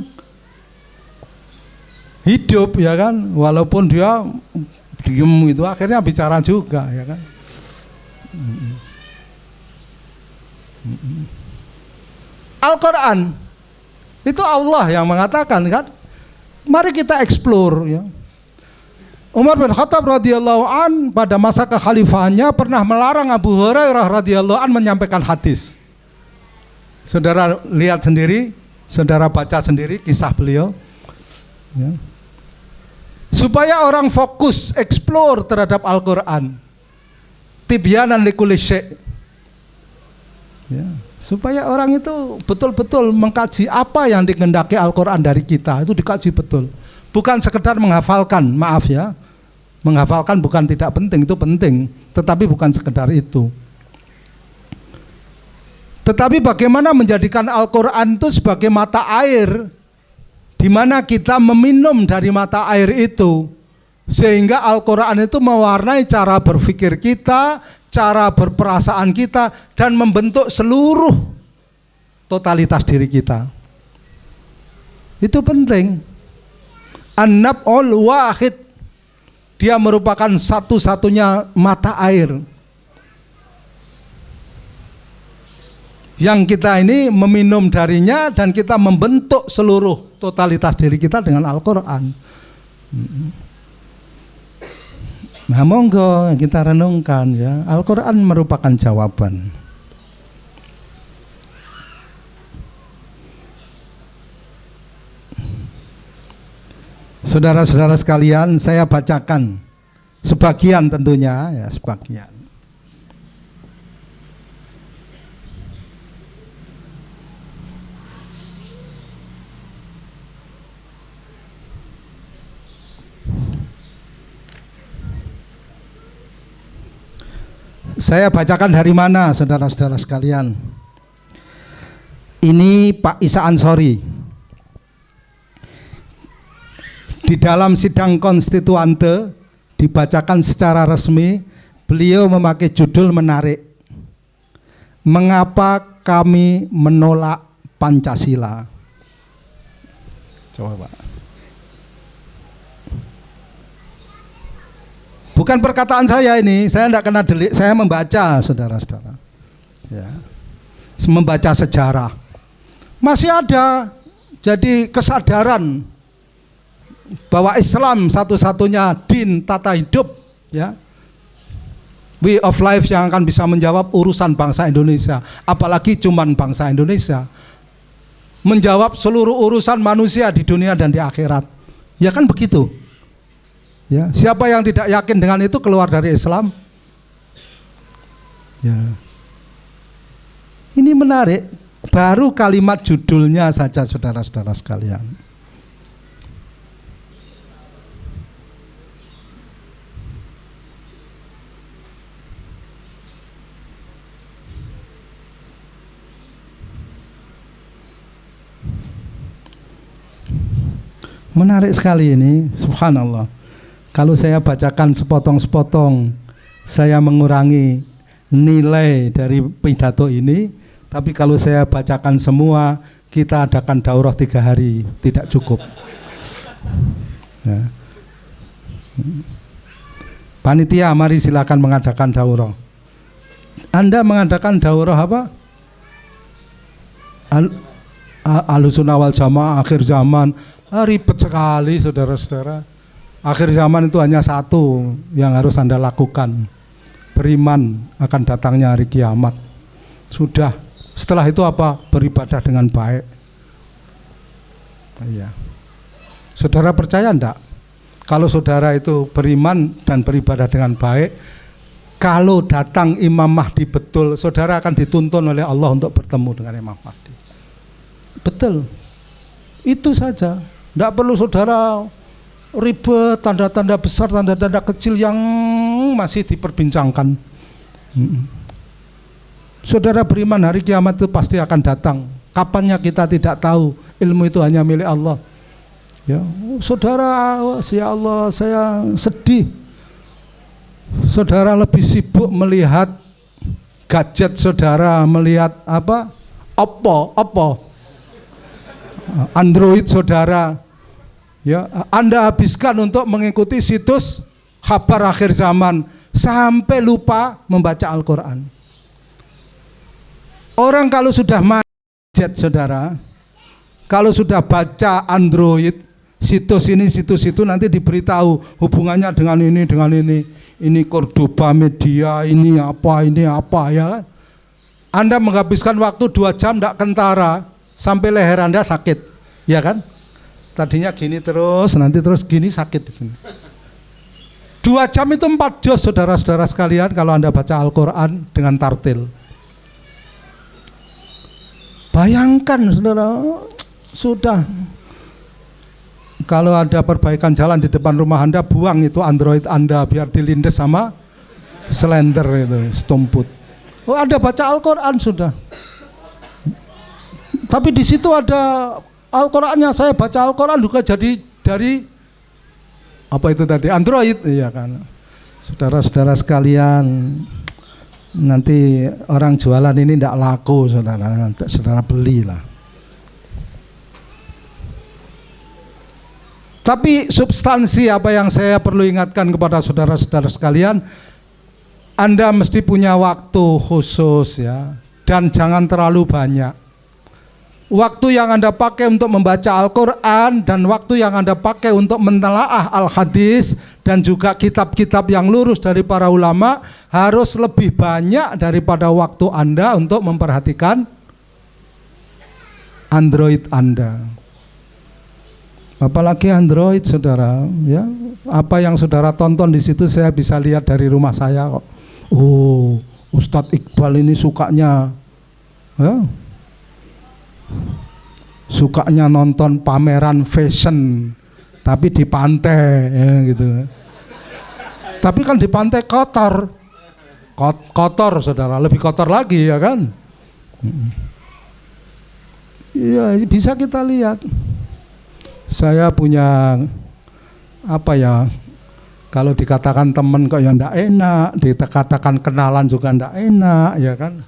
hidup, ya kan? Walaupun dia diem itu akhirnya bicara juga, ya kan? Al-Quran itu Allah yang mengatakan, kan? Mari kita explore, ya. Umar bin Khattab radhiyallahu an pada masa kekhalifahannya pernah melarang Abu Hurairah radhiyallahu an menyampaikan hadis. Saudara lihat sendiri, saudara baca sendiri kisah beliau, ya. Supaya orang fokus explore terhadap Al-Quran, tibyanan likulli syai', ya. Supaya orang itu betul-betul mengkaji apa yang dikehendaki Al-Quran dari kita, itu dikaji betul. Bukan sekedar menghafalkan, maaf ya, menghafalkan bukan tidak penting, itu penting, tetapi bukan sekedar itu. Tetapi bagaimana menjadikan Al-Quran itu sebagai mata air, di mana kita meminum dari mata air itu, sehingga Al-Quran itu mewarnai cara berpikir kita, cara berperasaan kita, dan membentuk seluruh totalitas diri kita. Itu penting. An-nab'ul wahid, dia merupakan satu-satunya mata air yang kita ini meminum darinya, dan kita membentuk seluruh totalitas diri kita dengan Al-Quran. Nah, monggo kita renungkan, ya. Al-Quran merupakan jawaban. Saudara-saudara sekalian, saya bacakan sebagian, tentunya, ya, sebagian. Saya bacakan dari mana, saudara-saudara sekalian? Ini Pak Isa Ansori. Di dalam sidang konstituante dibacakan secara resmi, beliau memakai judul menarik, "Mengapa kami menolak Pancasila?" Coba Pak. Bukan perkataan saya ini, saya tidak kena delik, saya membaca, saudara-saudara, ya, membaca sejarah. Masih ada jadi kesadaran bahwa Islam satu-satunya din tata hidup, ya, way of life yang akan bisa menjawab urusan bangsa Indonesia, apalagi cuman bangsa Indonesia, menjawab seluruh urusan manusia di dunia dan di akhirat, ya kan begitu, ya. Siapa yang tidak yakin dengan itu keluar dari Islam, ya. Ini menarik, baru kalimat judulnya saja, saudara-saudara sekalian. Menarik sekali ini, subhanallah. Kalau saya bacakan sepotong-sepotong, saya mengurangi nilai dari pidato ini. Tapi kalau saya bacakan semua, kita adakan daurah 3 hari, tidak cukup. Ya. Panitia, mari silakan mengadakan daurah. Anda mengadakan daurah apa? Ahlussunnah wal Jamaah akhir zaman. Ribet sekali saudara-saudara. Akhir zaman itu hanya satu yang harus Anda lakukan, beriman akan datangnya hari kiamat. Sudah. Setelah itu apa? Beribadah dengan baik. Iya. Saudara percaya enggak? Kalau saudara itu beriman dan beribadah dengan baik, kalau datang Imam Mahdi betul, saudara akan dituntun oleh Allah untuk bertemu dengan Imam Mahdi. Betul. Itu saja. Enggak perlu saudara ribet, tanda-tanda besar, tanda-tanda kecil yang masih diperbincangkan. Saudara beriman hari kiamat itu pasti akan datang. Kapannya kita tidak tahu. Ilmu itu hanya milik Allah. Ya, saudara, ya Allah, saya sedih. Saudara lebih sibuk melihat gadget saudara, melihat apa? Oppo, Android saudara. Ya, Anda habiskan untuk mengikuti situs kabar akhir zaman sampai lupa membaca Al-Quran. Orang kalau sudah main gadget saudara, kalau sudah baca Android, situs ini, situs itu, nanti diberitahu hubungannya dengan ini, ini Cordoba Media, ini apa, ya kan? Anda menghabiskan waktu 2 jam tidak kentara, sampai leher Anda sakit, ya kan? Tadinya gini terus, nanti terus gini sakit di sini. 2 jam itu 4 juz saudara-saudara sekalian kalau Anda baca Al-Quran dengan tartil. Bayangkan saudara, sudah. Kalau ada perbaikan jalan di depan rumah Anda, buang itu Android Anda biar dilindes sama slender itu, stumput. Oh, Anda baca Al-Quran sudah. Tapi di situ ada Al-Qurannya, saya baca Al-Quran juga jadi dari apa itu tadi, Android, iya kan. Saudara-saudara sekalian, nanti orang jualan ini tidak laku, saudara belilah. Tapi substansi apa yang saya perlu ingatkan kepada saudara-saudara sekalian, Anda mesti punya waktu khusus ya, dan jangan terlalu banyak. Waktu yang Anda pakai untuk membaca Al-Quran dan waktu yang Anda pakai untuk menelaah Al-Hadis dan juga kitab-kitab yang lurus dari para ulama harus lebih banyak daripada waktu Anda untuk memperhatikan Android Anda. Apalagi Android saudara, ya. Apa yang saudara tonton di situ saya bisa lihat dari rumah saya kok. Oh, Ustadz Iqbal ini sukanya, ya, sukanya nonton pameran fashion, tapi di pantai, ya, gitu. Tapi kan di pantai kotor, saudara, lebih kotor lagi, ya kan? Ya, bisa kita lihat. Saya punya apa ya? Kalau dikatakan teman kok ya ndak enak, dikatakan kenalan juga ndak enak, ya kan?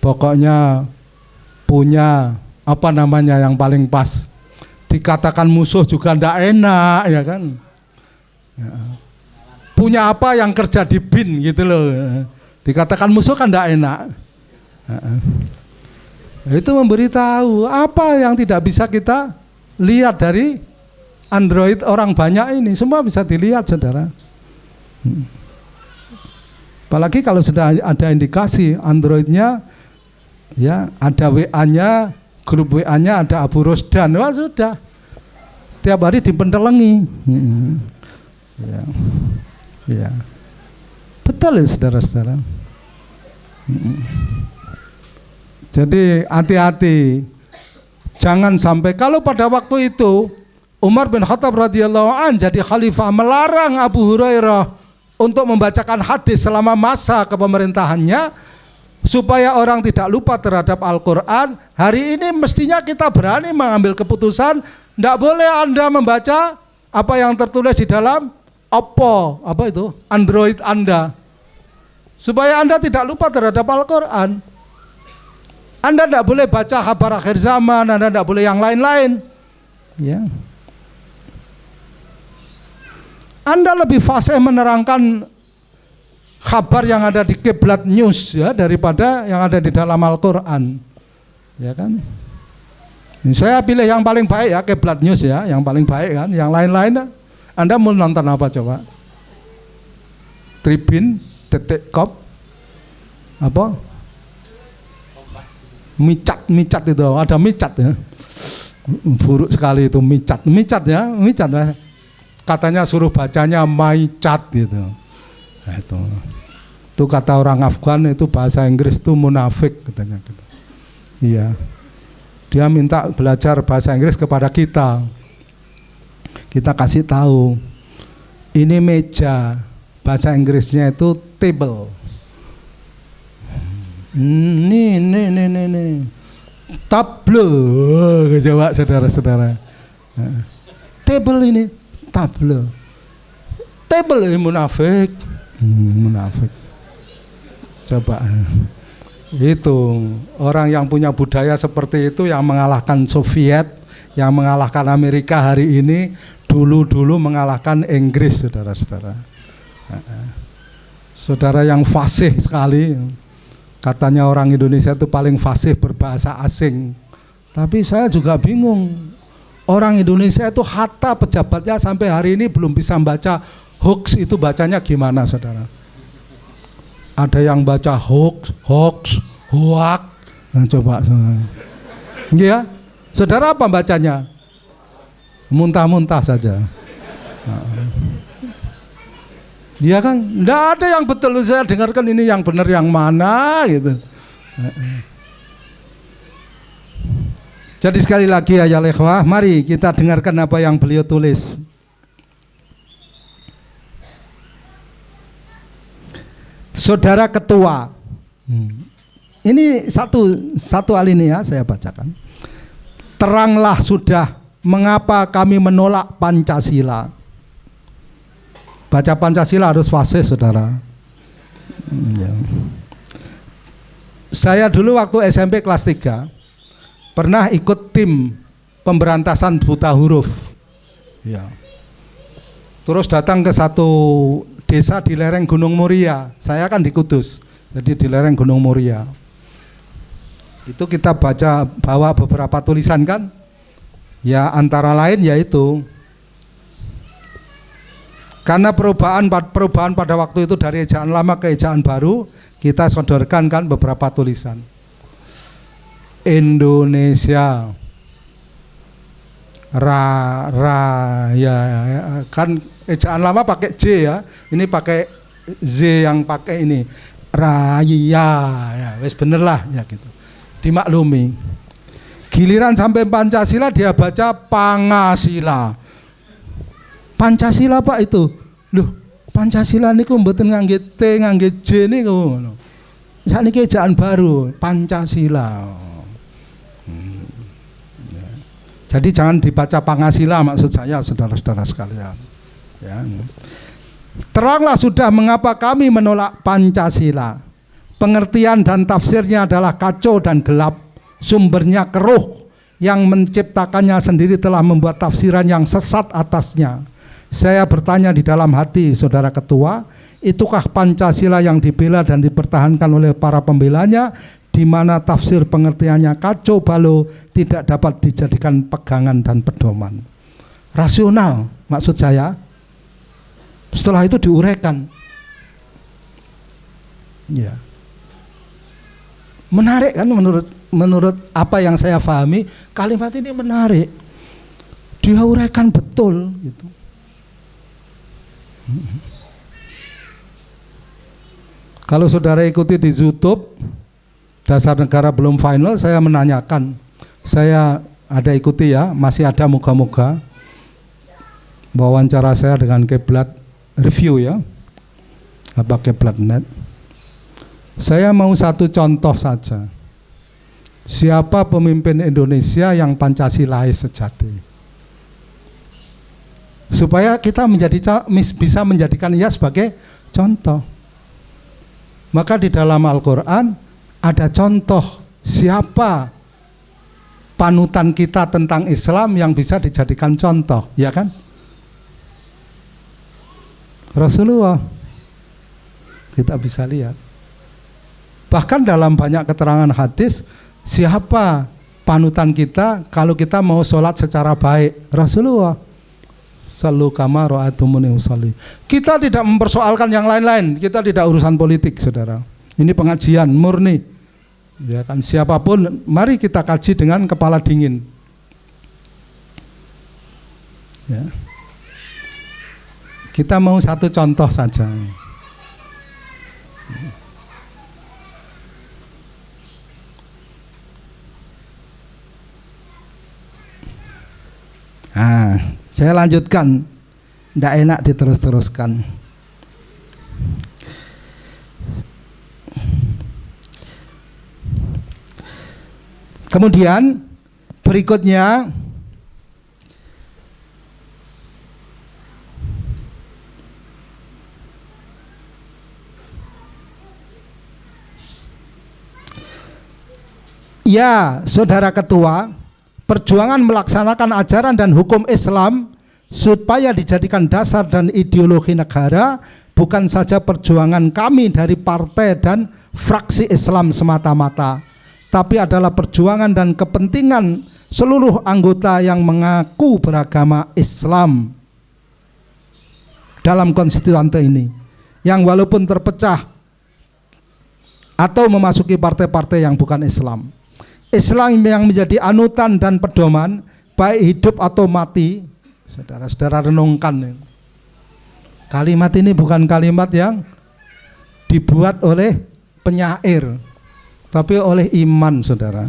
Pokoknya punya apa namanya yang paling pas. Dikatakan musuh juga ndak enak, ya kan? Ya. Punya apa yang kerja di BIN gitu loh. Dikatakan musuh kan ndak enak. Itu memberitahu apa yang tidak bisa kita lihat dari Android orang banyak ini, semua bisa dilihat saudara. Apalagi kalau sudah ada indikasi Androidnya, ya ada WA-nya, grup WA-nya ada Abu Rosdan, wah sudah, tiap hari dipentelengi. Ya, ya, betul ya saudara-saudara. Jadi hati-hati, jangan sampai kalau pada waktu itu Umar bin Khattab radhiyallahu an jadi khalifah melarang Abu Hurairah untuk membacakan hadis selama masa kepemerintahannya supaya orang tidak lupa terhadap Al-Quran. Hari ini mestinya kita berani mengambil keputusan Tidak boleh Anda membaca apa yang tertulis di dalam Android Anda, supaya Anda tidak lupa terhadap Al-Quran. Anda tidak boleh baca kabar akhir zaman, Anda tidak boleh yang lain-lain. Ya. Anda lebih fasih menerangkan kabar yang ada di Kiblat News ya daripada yang ada di dalam Al-Quran. Ya kan? Saya pilih yang paling baik ya, Kiblat News ya, yang paling baik kan. Yang lain-lain Anda mau nonton apa coba? Tribun.com apa? Micat itu, ada micat ya. Buruk sekali itu micat ya. Katanya suruh bacanya micat gitu. Nah, itu kata orang Afgan, itu bahasa Inggris itu munafik katanya gitu. Iya. Dia minta belajar bahasa Inggris kepada kita. Kita kasih tahu, ini meja, bahasa Inggrisnya itu table. Nih. Tableau, coba saudara-saudara. Table ini, tableau. Table ini munafik. Munafik. Coba. Itu orang yang punya budaya seperti itu, yang mengalahkan Soviet, yang mengalahkan Amerika hari ini, dulu mengalahkan Inggris, saudara-saudara. Saudara yang fasih sekali, katanya orang Indonesia itu paling fasih berbahasa asing. Tapi saya juga bingung, orang Indonesia itu hatta pejabatnya sampai hari ini belum bisa membaca hoax itu bacanya gimana, saudara? Ada yang baca hoax, hoak. Nah, coba saudara. Ya, saudara apa bacanya? Muntah-muntah saja. Dia kan, enggak ada yang betul, saya dengarkan ini yang benar yang mana gitu. Jadi sekali lagi ya ikhwah, mari kita dengarkan apa yang beliau tulis. Saudara Ketua, ini satu alinea saya bacakan. Teranglah sudah mengapa kami menolak Pancasila. Baca Pancasila harus fasih, saudara. Ya. Saya dulu waktu SMP kelas 3 pernah ikut tim pemberantasan buta huruf. Ya. Terus datang ke satu desa di lereng Gunung Muria. Saya kan di Kudus, jadi di lereng Gunung Muria. Itu kita bawa beberapa tulisan kan. Ya antara lain yaitu, karena perubahan pada waktu itu dari ejaan lama ke ejaan baru, kita sodorkan kan beberapa tulisan. Indonesia ya kan ejaan lama pakai J ya, ini pakai Z yang pakai ini raya ya, wes bener lah ya gitu, dimaklumi. Giliran sampai Pancasila dia baca Pangasila. Pancasila Pak itu, loh Pancasila niku mboten ngangge T ngangge J niku. Sakniki ejaan baru Pancasila. Jadi jangan dibaca Pangasila maksud saya, saudara-saudara sekalian. Ya. Teranglah sudah mengapa kami menolak Pancasila. Pengertian dan tafsirnya adalah kacau dan gelap. Sumbernya keruh. Yang menciptakannya sendiri telah membuat tafsiran yang sesat atasnya. Saya bertanya di dalam hati, saudara ketua, itukah Pancasila yang dibela dan dipertahankan oleh para pembelanya, di mana tafsir pengertiannya kacau balau, tidak dapat dijadikan pegangan dan pedoman. Rasional maksud saya. Setelah itu diuraikan. Ya. Menarik kan menurut apa yang saya pahami, kalimat ini menarik. Dia uraikan betul gitu. Kalau saudara ikuti di YouTube Dasar Negara Belum Final, saya menanyakan, saya ada ikuti ya, masih ada moga-moga wawancara saya dengan Kiblat Review ya, apa Kiblat.net. Saya mau satu contoh saja. Siapa pemimpin Indonesia yang Pancasilais sejati? supaya kita bisa menjadikan ia sebagai contoh. Maka di dalam Al-Quran ada contoh siapa panutan kita tentang Islam yang bisa dijadikan contoh, ya kan? Rasulullah. Kita bisa lihat. Bahkan dalam banyak keterangan hadis, siapa panutan kita kalau kita mau sholat secara baik? Rasulullah. Sallu kama ra'aitumuni usolli. Kita tidak mempersoalkan yang lain-lain, kita tidak urusan politik, saudara. Ini pengajian murni, ya kan, siapapun mari kita kaji dengan kepala dingin, ya. Kita mau satu contoh saja. Saya lanjutkan, tidak enak diterus-teruskan. Kemudian berikutnya ya, saudara ketua, perjuangan melaksanakan ajaran dan hukum Islam supaya dijadikan dasar dan ideologi negara bukan saja perjuangan kami dari partai dan fraksi Islam semata-mata, tapi adalah perjuangan dan kepentingan seluruh anggota yang mengaku beragama Islam dalam konstituante ini, yang walaupun terpecah atau memasuki partai-partai yang bukan Islam. Islam yang menjadi anutan dan pedoman baik hidup atau mati. Saudara-saudara renungkan, kalimat ini bukan kalimat yang dibuat oleh penyair, tapi oleh iman, saudara.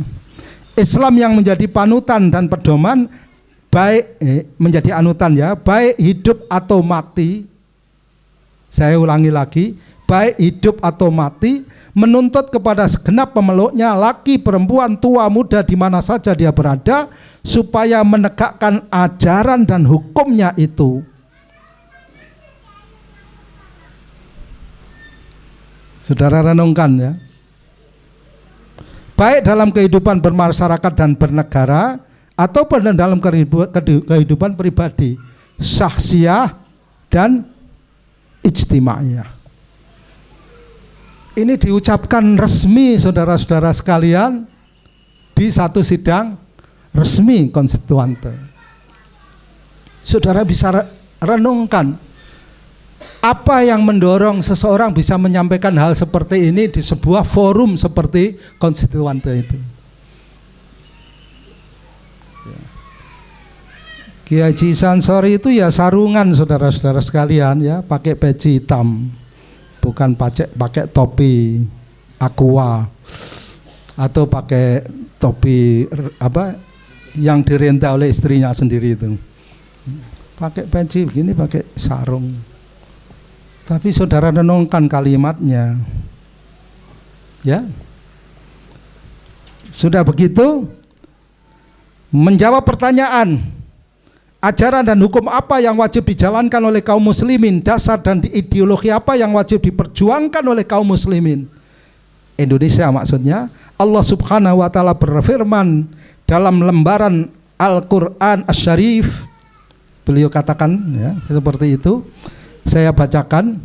Islam yang menjadi panutan dan pedoman baik menjadi anutan, ya, baik hidup atau mati. Saya ulangi lagi, baik hidup atau mati, menuntut kepada segenap pemeluknya, laki, perempuan, tua, muda, di mana saja dia berada, supaya menegakkan ajaran dan hukumnya itu. Saudara renungkan, ya. Baik dalam kehidupan bermasyarakat dan bernegara, ataupun dalam kehidupan pribadi, syahsiah dan ijtimaiyah. Ini diucapkan resmi, saudara-saudara sekalian, di satu sidang resmi konstituante. Saudara bisa renungkan, apa yang mendorong seseorang bisa menyampaikan hal seperti ini di sebuah forum seperti konstituante itu. Kiai Haji Sansori itu ya sarungan, saudara-saudara sekalian, ya, pakai peci hitam, bukan pakai topi aqua atau pakai topi apa yang direnta oleh istrinya sendiri itu. Pakai peci begini, pakai sarung. Tapi saudara renungkan kalimatnya, ya. Sudah begitu menjawab pertanyaan, ajaran dan hukum apa yang wajib dijalankan oleh kaum muslimin, dasar dan ideologi apa yang wajib diperjuangkan oleh kaum muslimin Indonesia, maksudnya. Allah Subhanahu wa ta'ala berfirman dalam lembaran Al-Quran Asy-Syarif, beliau katakan, ya, seperti itu. Saya bacakan,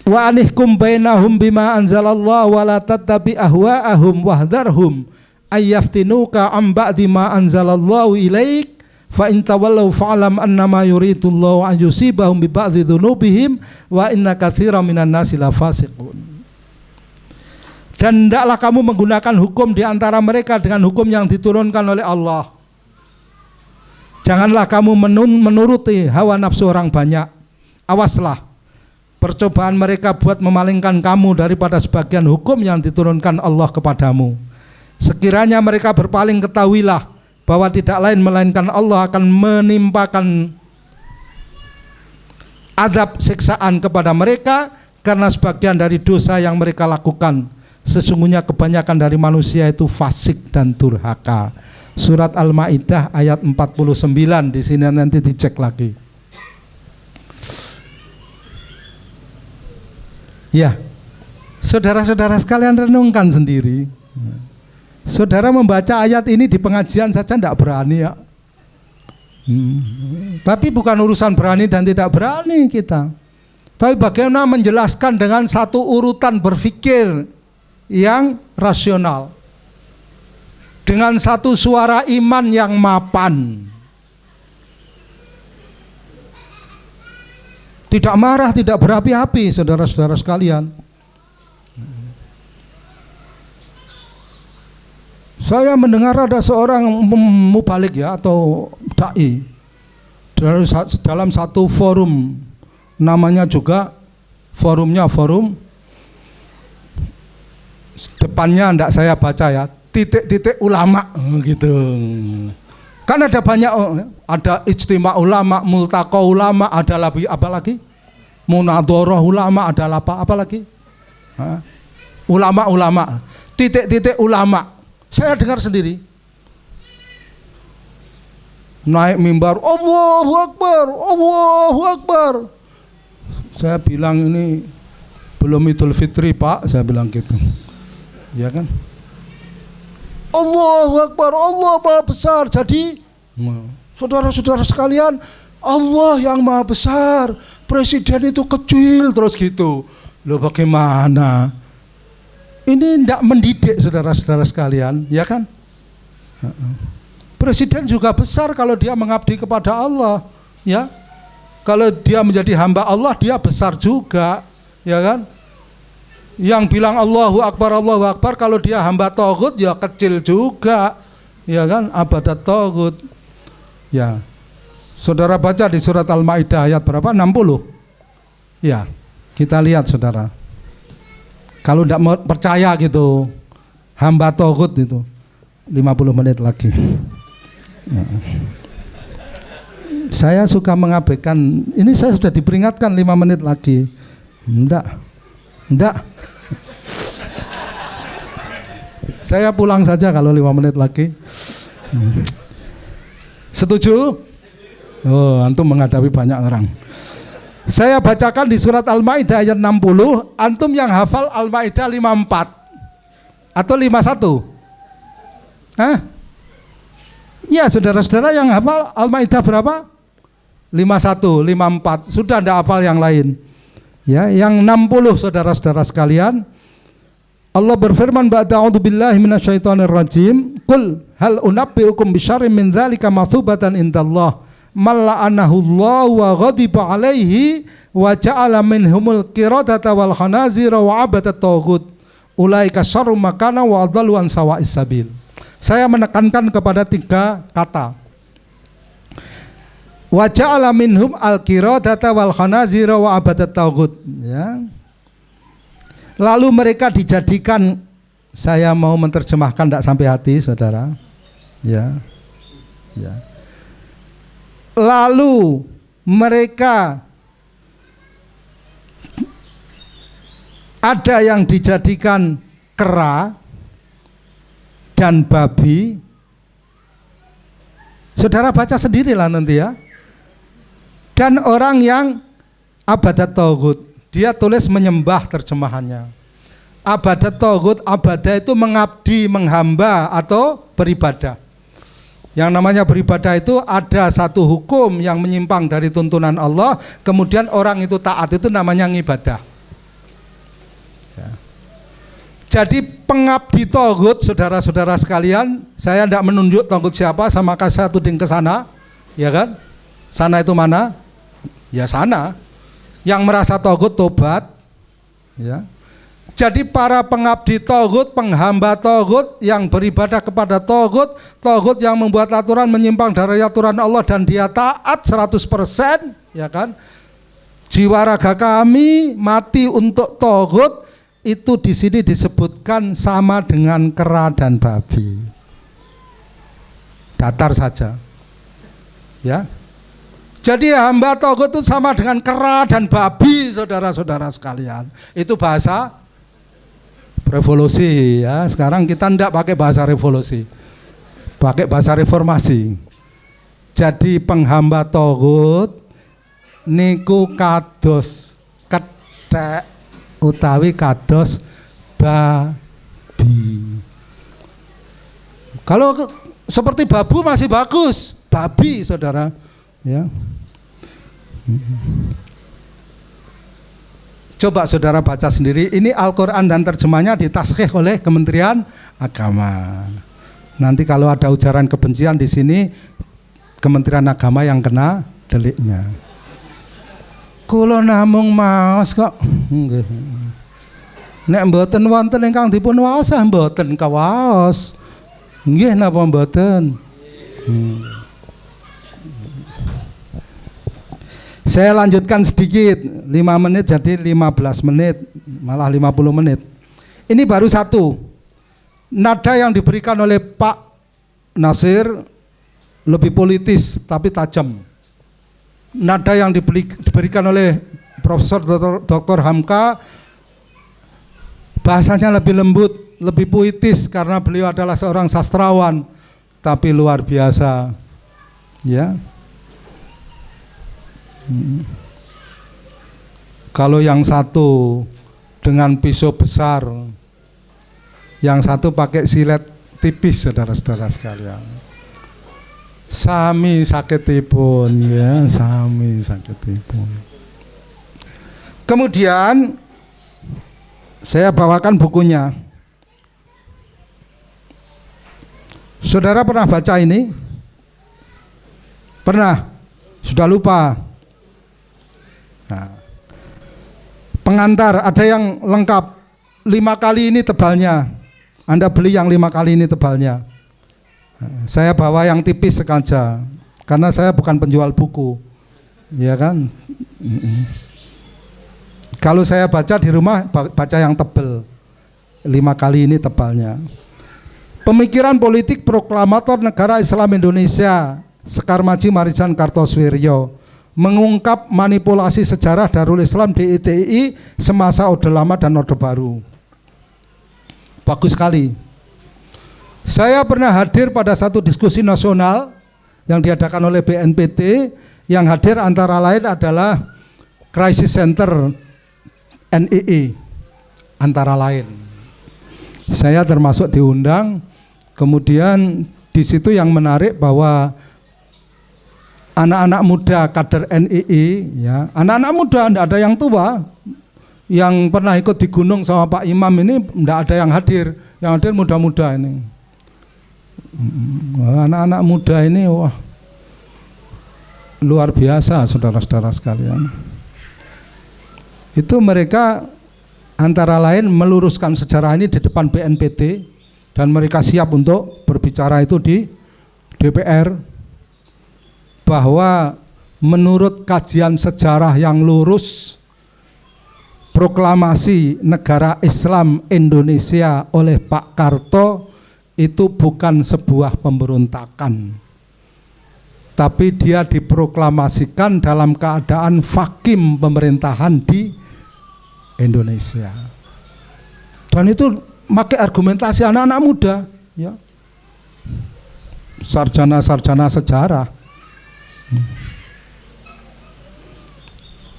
wa anihkum bainahum bima anzalallahu wa la tattabi ahwa'ahum wahdharhum ayyaftinuka am ba'di ma anzalallahu ilaik fa in tawallaw fa'lam annama yuridullahu an yusibahum bi ba'dhi dzunubihim wa inna katsiran minan nasi la fasiqun. Dan hendaklah kamu menggunakan hukum di antara mereka dengan hukum yang diturunkan oleh Allah. Janganlah kamu menuruti hawa nafsu orang banyak. Awaslah percobaan mereka buat memalingkan kamu daripada sebagian hukum yang diturunkan Allah kepadamu. Sekiranya mereka berpaling, ketahuilah bahwa tidak lain melainkan Allah akan menimpakan azab siksaan kepada mereka karena sebagian dari dosa yang mereka lakukan. Sesungguhnya kebanyakan dari manusia itu fasik dan durhaka. Surat Al-Maidah ayat 49, di sini nanti dicek lagi. Ya, saudara-saudara sekalian renungkan sendiri. Saudara membaca ayat ini di pengajian saja tidak berani ya. Tapi bukan urusan berani dan tidak berani kita. Tapi bagaimana menjelaskan dengan satu urutan berpikir yang rasional, dengan satu suara iman yang mapan, tidak marah, tidak berapi-api, saudara-saudara sekalian. Saya mendengar ada seorang mubalik ya, atau dai dalam satu forum, namanya juga forumnya forum, depannya enggak saya baca ya, titik-titik ulama gitu. Kan ada banyak, ada ijtima ulama, multaqo ulama, ada lagi apa lagi? Munadharah ulama, ada apa lagi? Ulama-ulama, titik-titik ulama. Saya dengar sendiri. Naik mimbar, Allahu Akbar, Allahu Akbar. Saya bilang ini belum Idul Fitri Pak, saya bilang gitu. Ya kan? Allahu Akbar, Allah Maha Besar. Jadi saudara-saudara sekalian, Allah yang Maha Besar, presiden itu kecil terus gitu. Loh bagaimana? Ini tidak mendidik saudara-saudara sekalian, ya kan? Presiden juga besar kalau dia mengabdi kepada Allah, ya. Kalau dia menjadi hamba Allah, dia besar juga, ya kan? Yang bilang Allahu Akbar, kalau dia hamba taghut ya kecil juga, ya kan? Abadat taghut. Ya. Saudara baca di surat Al-Maidah ayat berapa? 60. Ya. Kita lihat saudara. Kalau tidak percaya gitu, hamba taghut itu 50 menit lagi. Ya. Saya suka mengabaikan, ini saya sudah diperingatkan 5 menit lagi. Enggak. Saya pulang saja kalau 5 menit lagi. Setuju? Oh, antum menghadapi banyak orang. Saya bacakan di surat Al-Maidah ayat 60. Antum yang hafal Al-Maidah 54 atau 51? Hah? Ya, saudara-saudara yang hafal Al-Maidah berapa? 51, 54. Sudah tidak hafal yang lain. Ya, yang 60 saudara-saudara sekalian. Allah berfirman, ba'da a'udzubillahi minasyaitonir rajim, qul hal unabbiukum bisyarrin min dzalika matsubatan indallah man la'anahu Allah wa ghadiba alaihi wa ja'ala minhumul qiradata wal khanazira wa abadat taghut ulaika syarrum makana wa adallu an sawa'is sabil. Saya menekankan kepada 3 kata. Wa ja'ala minhum al-qiradata wal khanazira wa abadat taghut, ya. Lalu mereka dijadikan, saya mau menerjemahkan tidak sampai hati saudara, ya. Lalu mereka ada yang dijadikan kera dan babi. Saudara baca sendirilah nanti ya. Dan orang yang abadat taghut, dia tulis menyembah terjemahannya. Abadat taghut, abadah itu mengabdi, menghamba atau beribadah. Yang namanya beribadah itu ada satu hukum yang menyimpang dari tuntunan Allah, kemudian orang itu taat, itu namanya ngibadah. Ya. Jadi pengabdi taghut, saudara-saudara sekalian, saya tidak menunjuk taghut siapa, sama saya tuding ke sana, ya kan? Sana itu mana? Ya sana. Yang merasa taghut tobat, ya. Jadi para pengabdi taghut, penghamba taghut yang beribadah kepada taghut, taghut yang membuat aturan menyimpang dari aturan Allah dan dia taat 100%, ya kan? Jiwa raga kami mati untuk taghut, itu di sini disebutkan sama dengan kera dan babi. Datar saja. Ya. Jadi hamba taghut itu sama dengan kera dan babi, saudara-saudara sekalian. Itu bahasa revolusi, ya. Sekarang kita tidak pakai bahasa revolusi, pakai bahasa reformasi. Jadi penghamba togut niku kados kethek utawi kados babi. Kalau seperti babu masih bagus, babi saudara, ya. Coba saudara baca sendiri, ini Al-Quran dan terjemahnya ditaskhih oleh Kementerian Agama. Nanti kalau ada ujaran kebencian di sini, Kementerian Agama yang kena deliknya. Kula namung maos kok. Nggih. Nek mboten wonten ingkang dipun waos, mboten kawaos. Nggih napa mboten? Saya lanjutkan sedikit, 5 menit jadi 15 menit, malah 50 menit. Ini baru satu. Nada yang diberikan oleh Pak Nasir lebih politis tapi tajam. Nada yang diberikan oleh Profesor Dr. Hamka bahasanya lebih lembut, lebih puitis karena beliau adalah seorang sastrawan, tapi luar biasa, ya. Kalau yang satu dengan pisau besar, yang satu pakai silet tipis, saudara-saudara sekalian. Sami sakitipun, ya, sami sakitipun. Kemudian saya bawakan bukunya. Saudara pernah baca ini? Pernah? Sudah lupa? Nah, pengantar ada yang lengkap 5 kali ini tebalnya. Anda beli yang 5 kali ini tebalnya. Saya bawa yang tipis sengaja karena saya bukan penjual buku, ya kan. Kalau saya baca di rumah baca yang tebel, 5 kali ini tebalnya. Pemikiran politik proklamator negara Islam Indonesia Sekar Maji Marijan Kartosoewirjo mengungkap manipulasi sejarah Darul Islam di ITI semasa Orde Lama dan Orde Baru. Bagus sekali. Saya pernah hadir pada satu diskusi nasional yang diadakan oleh BNPT, yang hadir antara lain adalah Crisis Center NII, antara lain. Saya termasuk diundang. Kemudian di situ yang menarik bahwa anak-anak muda kader NII, ya, anak-anak muda, tidak ada yang tua. Yang pernah ikut di gunung sama Pak Imam ini tidak ada yang hadir muda-muda ini. Anak-anak muda ini wah luar biasa, saudara-saudara sekalian. Itu mereka antara lain meluruskan sejarah ini di depan BNPT dan mereka siap untuk berbicara itu di DPR bahwa menurut kajian sejarah yang lurus, proklamasi negara Islam Indonesia oleh Pak Karto itu bukan sebuah pemberontakan, tapi dia diproklamasikan dalam keadaan vakum pemerintahan di Indonesia. Dan itu pakai argumentasi anak-anak muda, ya, sarjana-sarjana sejarah.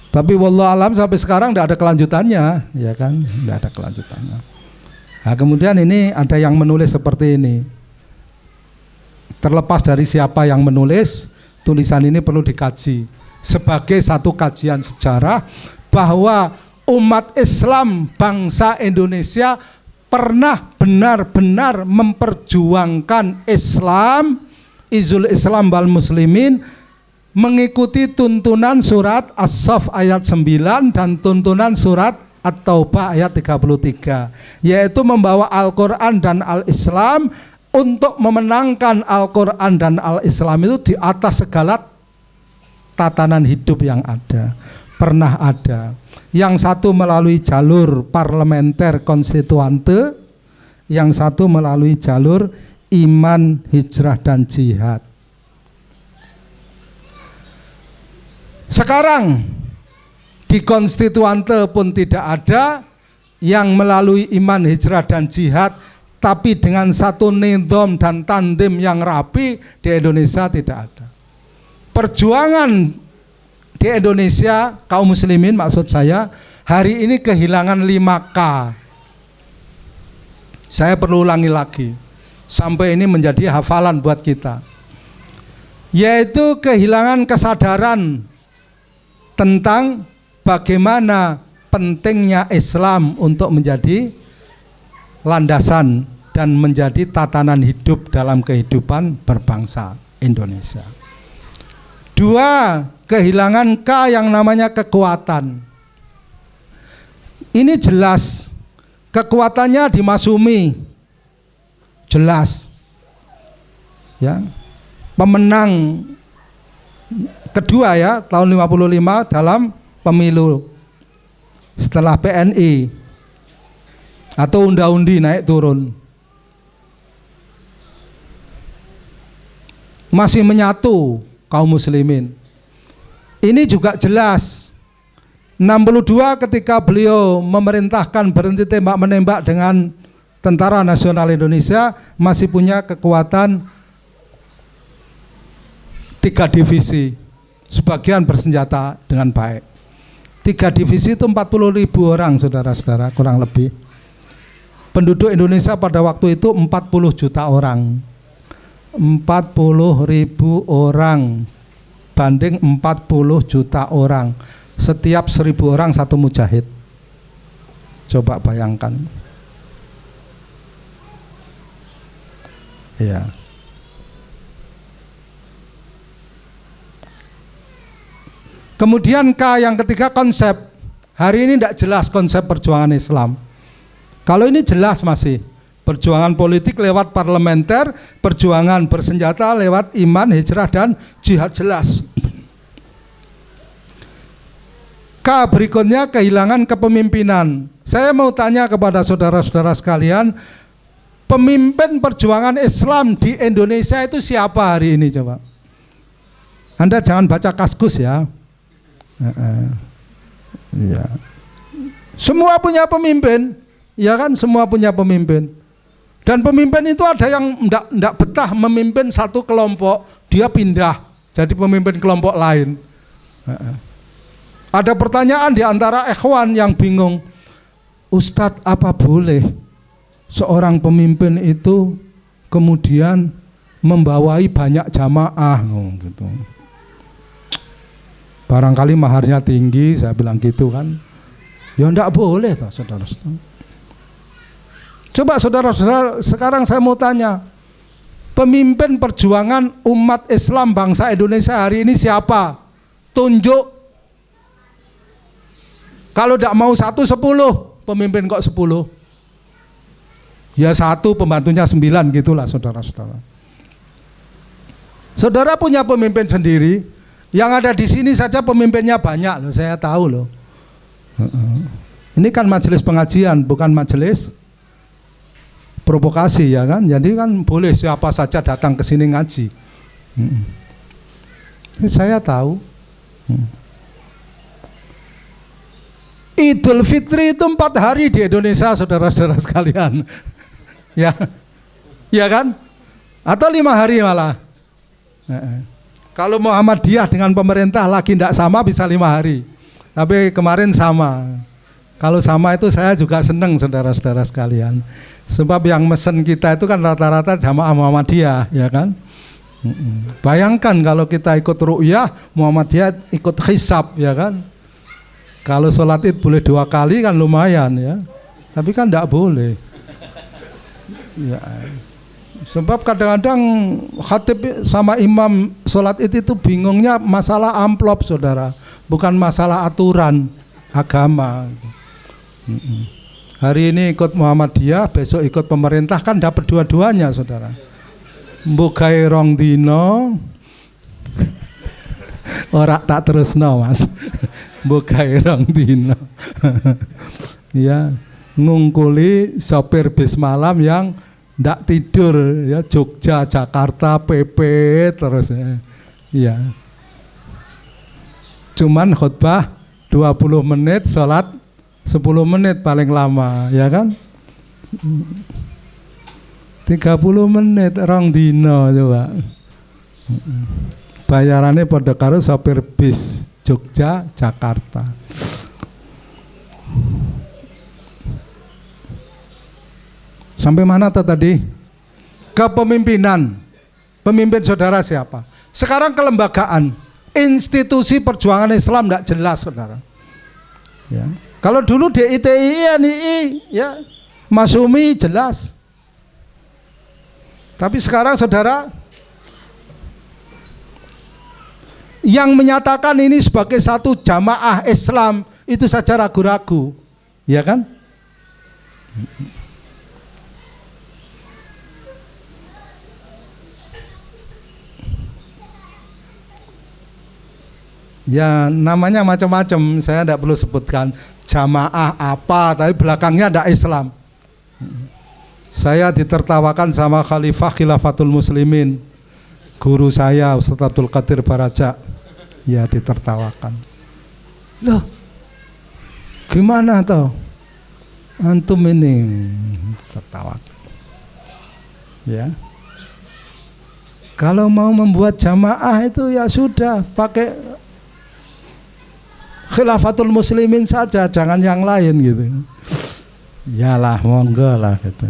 Tapi wallahu alam sampai sekarang tidak ada kelanjutannya, ya kan, tidak ada kelanjutannya. Nah, kemudian ini ada yang menulis seperti ini. Terlepas dari siapa yang menulis, tulisan ini perlu dikaji sebagai satu kajian sejarah bahwa umat Islam bangsa Indonesia pernah benar-benar memperjuangkan Islam, izul Islam wal muslimin, mengikuti tuntunan surat As-Saff ayat 9 dan tuntunan surat At-Taubah ayat 33, yaitu membawa Al-Quran dan Al-Islam untuk memenangkan Al-Quran dan Al-Islam itu di atas segala tatanan hidup yang ada. Pernah ada. Yang satu melalui jalur parlementer konstituante, yang satu melalui jalur iman, hijrah, dan jihad. Sekarang di konstituante pun tidak ada yang melalui iman, hijrah, dan jihad tapi dengan satu nizam dan tandim yang rapi di Indonesia tidak ada. Perjuangan di Indonesia kaum muslimin, maksud saya, hari ini kehilangan 5K. Saya perlu ulangi lagi sampai ini menjadi hafalan buat kita, yaitu kehilangan kesadaran tentang bagaimana pentingnya Islam untuk menjadi landasan dan menjadi tatanan hidup dalam kehidupan berbangsa Indonesia. 2, kehilangan K yang namanya kekuatan. Ini jelas, kekuatannya dimaksumi, jelas. Ya, pemenang kedua ya tahun 55 dalam pemilu setelah PNI atau unda-undi naik turun. Masih menyatu kaum muslimin. Ini juga jelas. 62 ketika beliau memerintahkan berhenti tembak menembak dengan Tentara Nasional Indonesia, masih punya kekuatan 3 divisi, sebagian bersenjata dengan baik. 3 divisi itu 40.000 orang, saudara-saudara, kurang lebih. Penduduk Indonesia pada waktu itu 40 juta orang. 40.000 orang banding 40 juta orang. Setiap 1.000 orang 1 mujahid. Coba bayangkan. Ya. Kemudian K yang ketiga, konsep. Hari ini tidak jelas konsep perjuangan Islam. Kalau ini jelas masih. Perjuangan politik lewat parlementer, perjuangan bersenjata lewat iman, hijrah, dan jihad, jelas. K berikutnya, kehilangan kepemimpinan. Saya mau tanya kepada saudara-saudara sekalian, pemimpin perjuangan Islam di Indonesia itu siapa hari ini coba? Anda jangan baca Kaskus ya. Ya. Semua punya pemimpin, ya kan? Semua punya pemimpin. Dan pemimpin itu ada yang enggak betah memimpin satu kelompok, dia pindah jadi pemimpin kelompok lain. Ada pertanyaan di antara ikhwan yang bingung, Ustadz, apa boleh seorang pemimpin itu kemudian membawai banyak jamaah gitu? Barangkali maharnya tinggi, saya bilang gitu kan. Ya enggak boleh toh, saudara-saudara. Coba saudara-saudara, sekarang saya mau tanya, pemimpin perjuangan umat Islam bangsa Indonesia hari ini siapa? Tunjuk. Kalau tidak mau 1, 10, pemimpin kok 10? Ya 1, pembantunya 9, gitulah saudara-saudara. Saudara punya pemimpin sendiri, yang ada di sini saja pemimpinnya banyak loh, saya tahu loh. Ini kan majelis pengajian, bukan majelis provokasi ya kan, jadi kan boleh siapa saja datang ke sini ngaji. Saya tahu. Idul Fitri itu 4 hari di Indonesia, saudara-saudara sekalian. Ya, ya kan? Atau 5 hari malah. Kalau Muhammadiyah dengan pemerintah lagi tidak sama bisa 5 hari. Tapi kemarin sama. Kalau sama itu saya juga senang, saudara-saudara sekalian. Sebab yang mesen kita itu kan rata-rata jamaah Muhammadiyah, ya kan? Bayangkan kalau kita ikut ru'yah, Muhammadiyah ikut hisab, ya kan? Kalau sholat id boleh 2 kali kan lumayan ya. Tapi kan tidak boleh. Ya. Sebab kadang-kadang khatib sama imam sholat id itu bingungnya masalah amplop, saudara, bukan masalah aturan agama. Hari ini ikut Muhammadiyah, besok ikut pemerintah, kan dapat dua-duanya, saudara. Mbukai rong dino, ora tak terusno mas. Mbukai rong dino, ya ngungkuli sopir bis malam yang ndak tidur, ya Jogja, Jakarta, PP terus, ya. Cuman khutbah 20 menit, sholat 10 menit paling lama, ya kan? 30 menit rong dino coba. Bayarannya pada karo sopir bis Jogja Jakarta. Sampai mana tadi? Kepemimpinan. Pemimpin saudara siapa? Sekarang kelembagaan, institusi perjuangan Islam tidak jelas saudara. Ya. Kalau dulu DITI, NII, ya Masumi jelas. Tapi sekarang saudara, yang menyatakan ini sebagai satu jamaah Islam itu saja ragu-ragu, ya kan? Ya namanya macam-macam, saya tidak perlu sebutkan jamaah apa, tapi belakangnya ada Islam. Saya ditertawakan sama Khalifah Khilafatul Muslimin, guru saya Ustaz Abdul Qadir Baraja. Ya ditertawakan. Loh, gimana toh antum ini? Tertawakan. Ya, kalau mau membuat jamaah itu ya sudah pakai Khilafatul Muslimin saja, jangan yang lain gitu. Yalah, monggo lah gitu.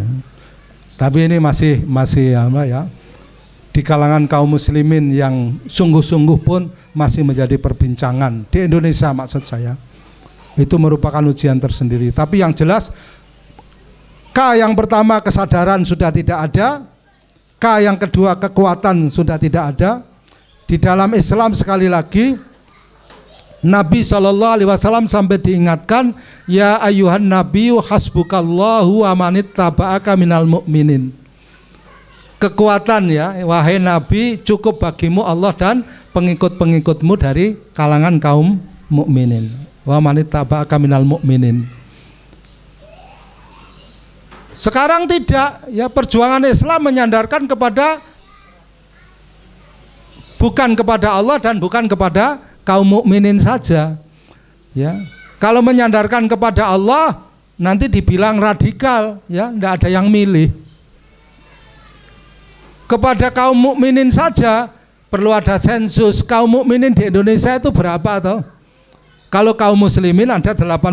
Tapi ini masih apa ya? Di kalangan kaum muslimin yang sungguh-sungguh pun masih menjadi perbincangan di Indonesia, maksud saya. Itu merupakan ujian tersendiri. Tapi yang jelas, K yang pertama kesadaran sudah tidak ada, K yang kedua kekuatan sudah tidak ada. Di dalam Islam sekali lagi Nabi SAW sampai diingatkan, ya ayuhan nabiyyu hasbukallahu wa manittaba'aka minal mu'minin. Kekuatan ya, wahai Nabi, cukup bagimu Allah dan pengikut-pengikutmu dari kalangan kaum mukminin. Wa manittaba'aka minal mu'minin. Sekarang tidak, ya perjuangan Islam menyandarkan kepada bukan kepada Allah dan bukan kepada kaum mukminin saja. Ya, kalau menyandarkan kepada Allah nanti dibilang radikal, ya, tidak ada yang milih. Kepada kaum mukminin saja perlu ada sensus. Kaum mukminin di Indonesia itu berapa toh? Kalau kaum muslimin ada 85%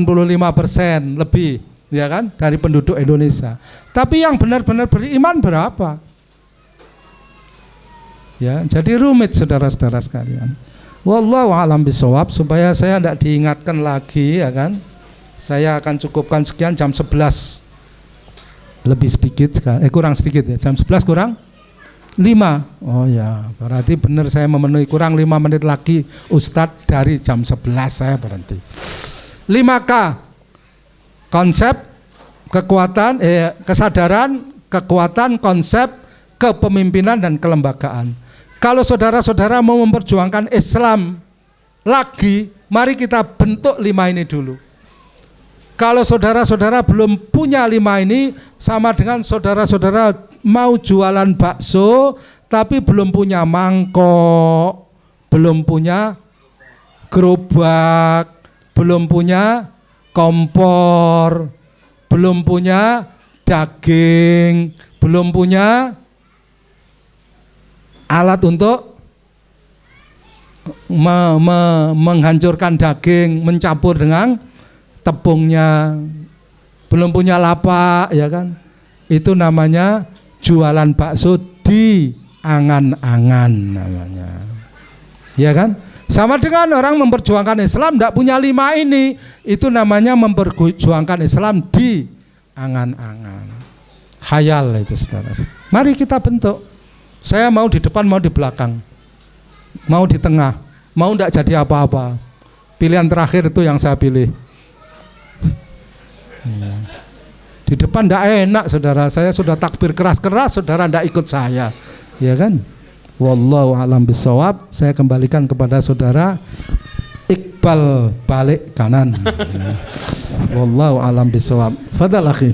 lebih, ya kan, dari penduduk Indonesia. Tapi yang benar-benar beriman berapa? Ya, jadi rumit saudara-saudara sekalian. Wallahu a'lam bishawab. Supaya saya tidak diingatkan lagi, ya kan, saya akan cukupkan sekian. Jam 11 lebih sedikit, kurang sedikit ya, jam 11 kurang 5. Oh ya, berarti benar saya memenuhi, kurang 5 menit lagi Ustadz, dari jam 11 saya berhenti. 5K, konsep, kekuatan, kesadaran, kekuatan, konsep, kepemimpinan dan kelembagaan. Kalau saudara-saudara mau memperjuangkan Islam lagi, mari kita bentuk 5 ini dulu. Kalau saudara-saudara belum punya 5 ini, sama dengan saudara-saudara mau jualan bakso tapi belum punya mangkok, belum punya gerobak, belum punya kompor, belum punya daging, belum punya alat untuk menghancurkan daging, mencampur dengan tepungnya, belum punya lapak, ya kan? Itu namanya jualan bakso di angan-angan namanya, ya kan? Sama dengan orang memperjuangkan Islam tidak punya 5 ini, itu namanya memperjuangkan Islam di angan-angan, khayal itu saudara. Mari kita bentuk. Saya mau di depan, mau di belakang, mau di tengah, mau tidak jadi apa-apa. Pilihan terakhir itu yang saya pilih. Di depan tidak enak saudara, saya sudah takbir keras-keras, saudara tidak ikut saya, ya kan? Wallahu a'lam bishawab. Saya kembalikan kepada saudara Iqbal balik kanan. Wallahu a'lam bishawab. Fadal akhi.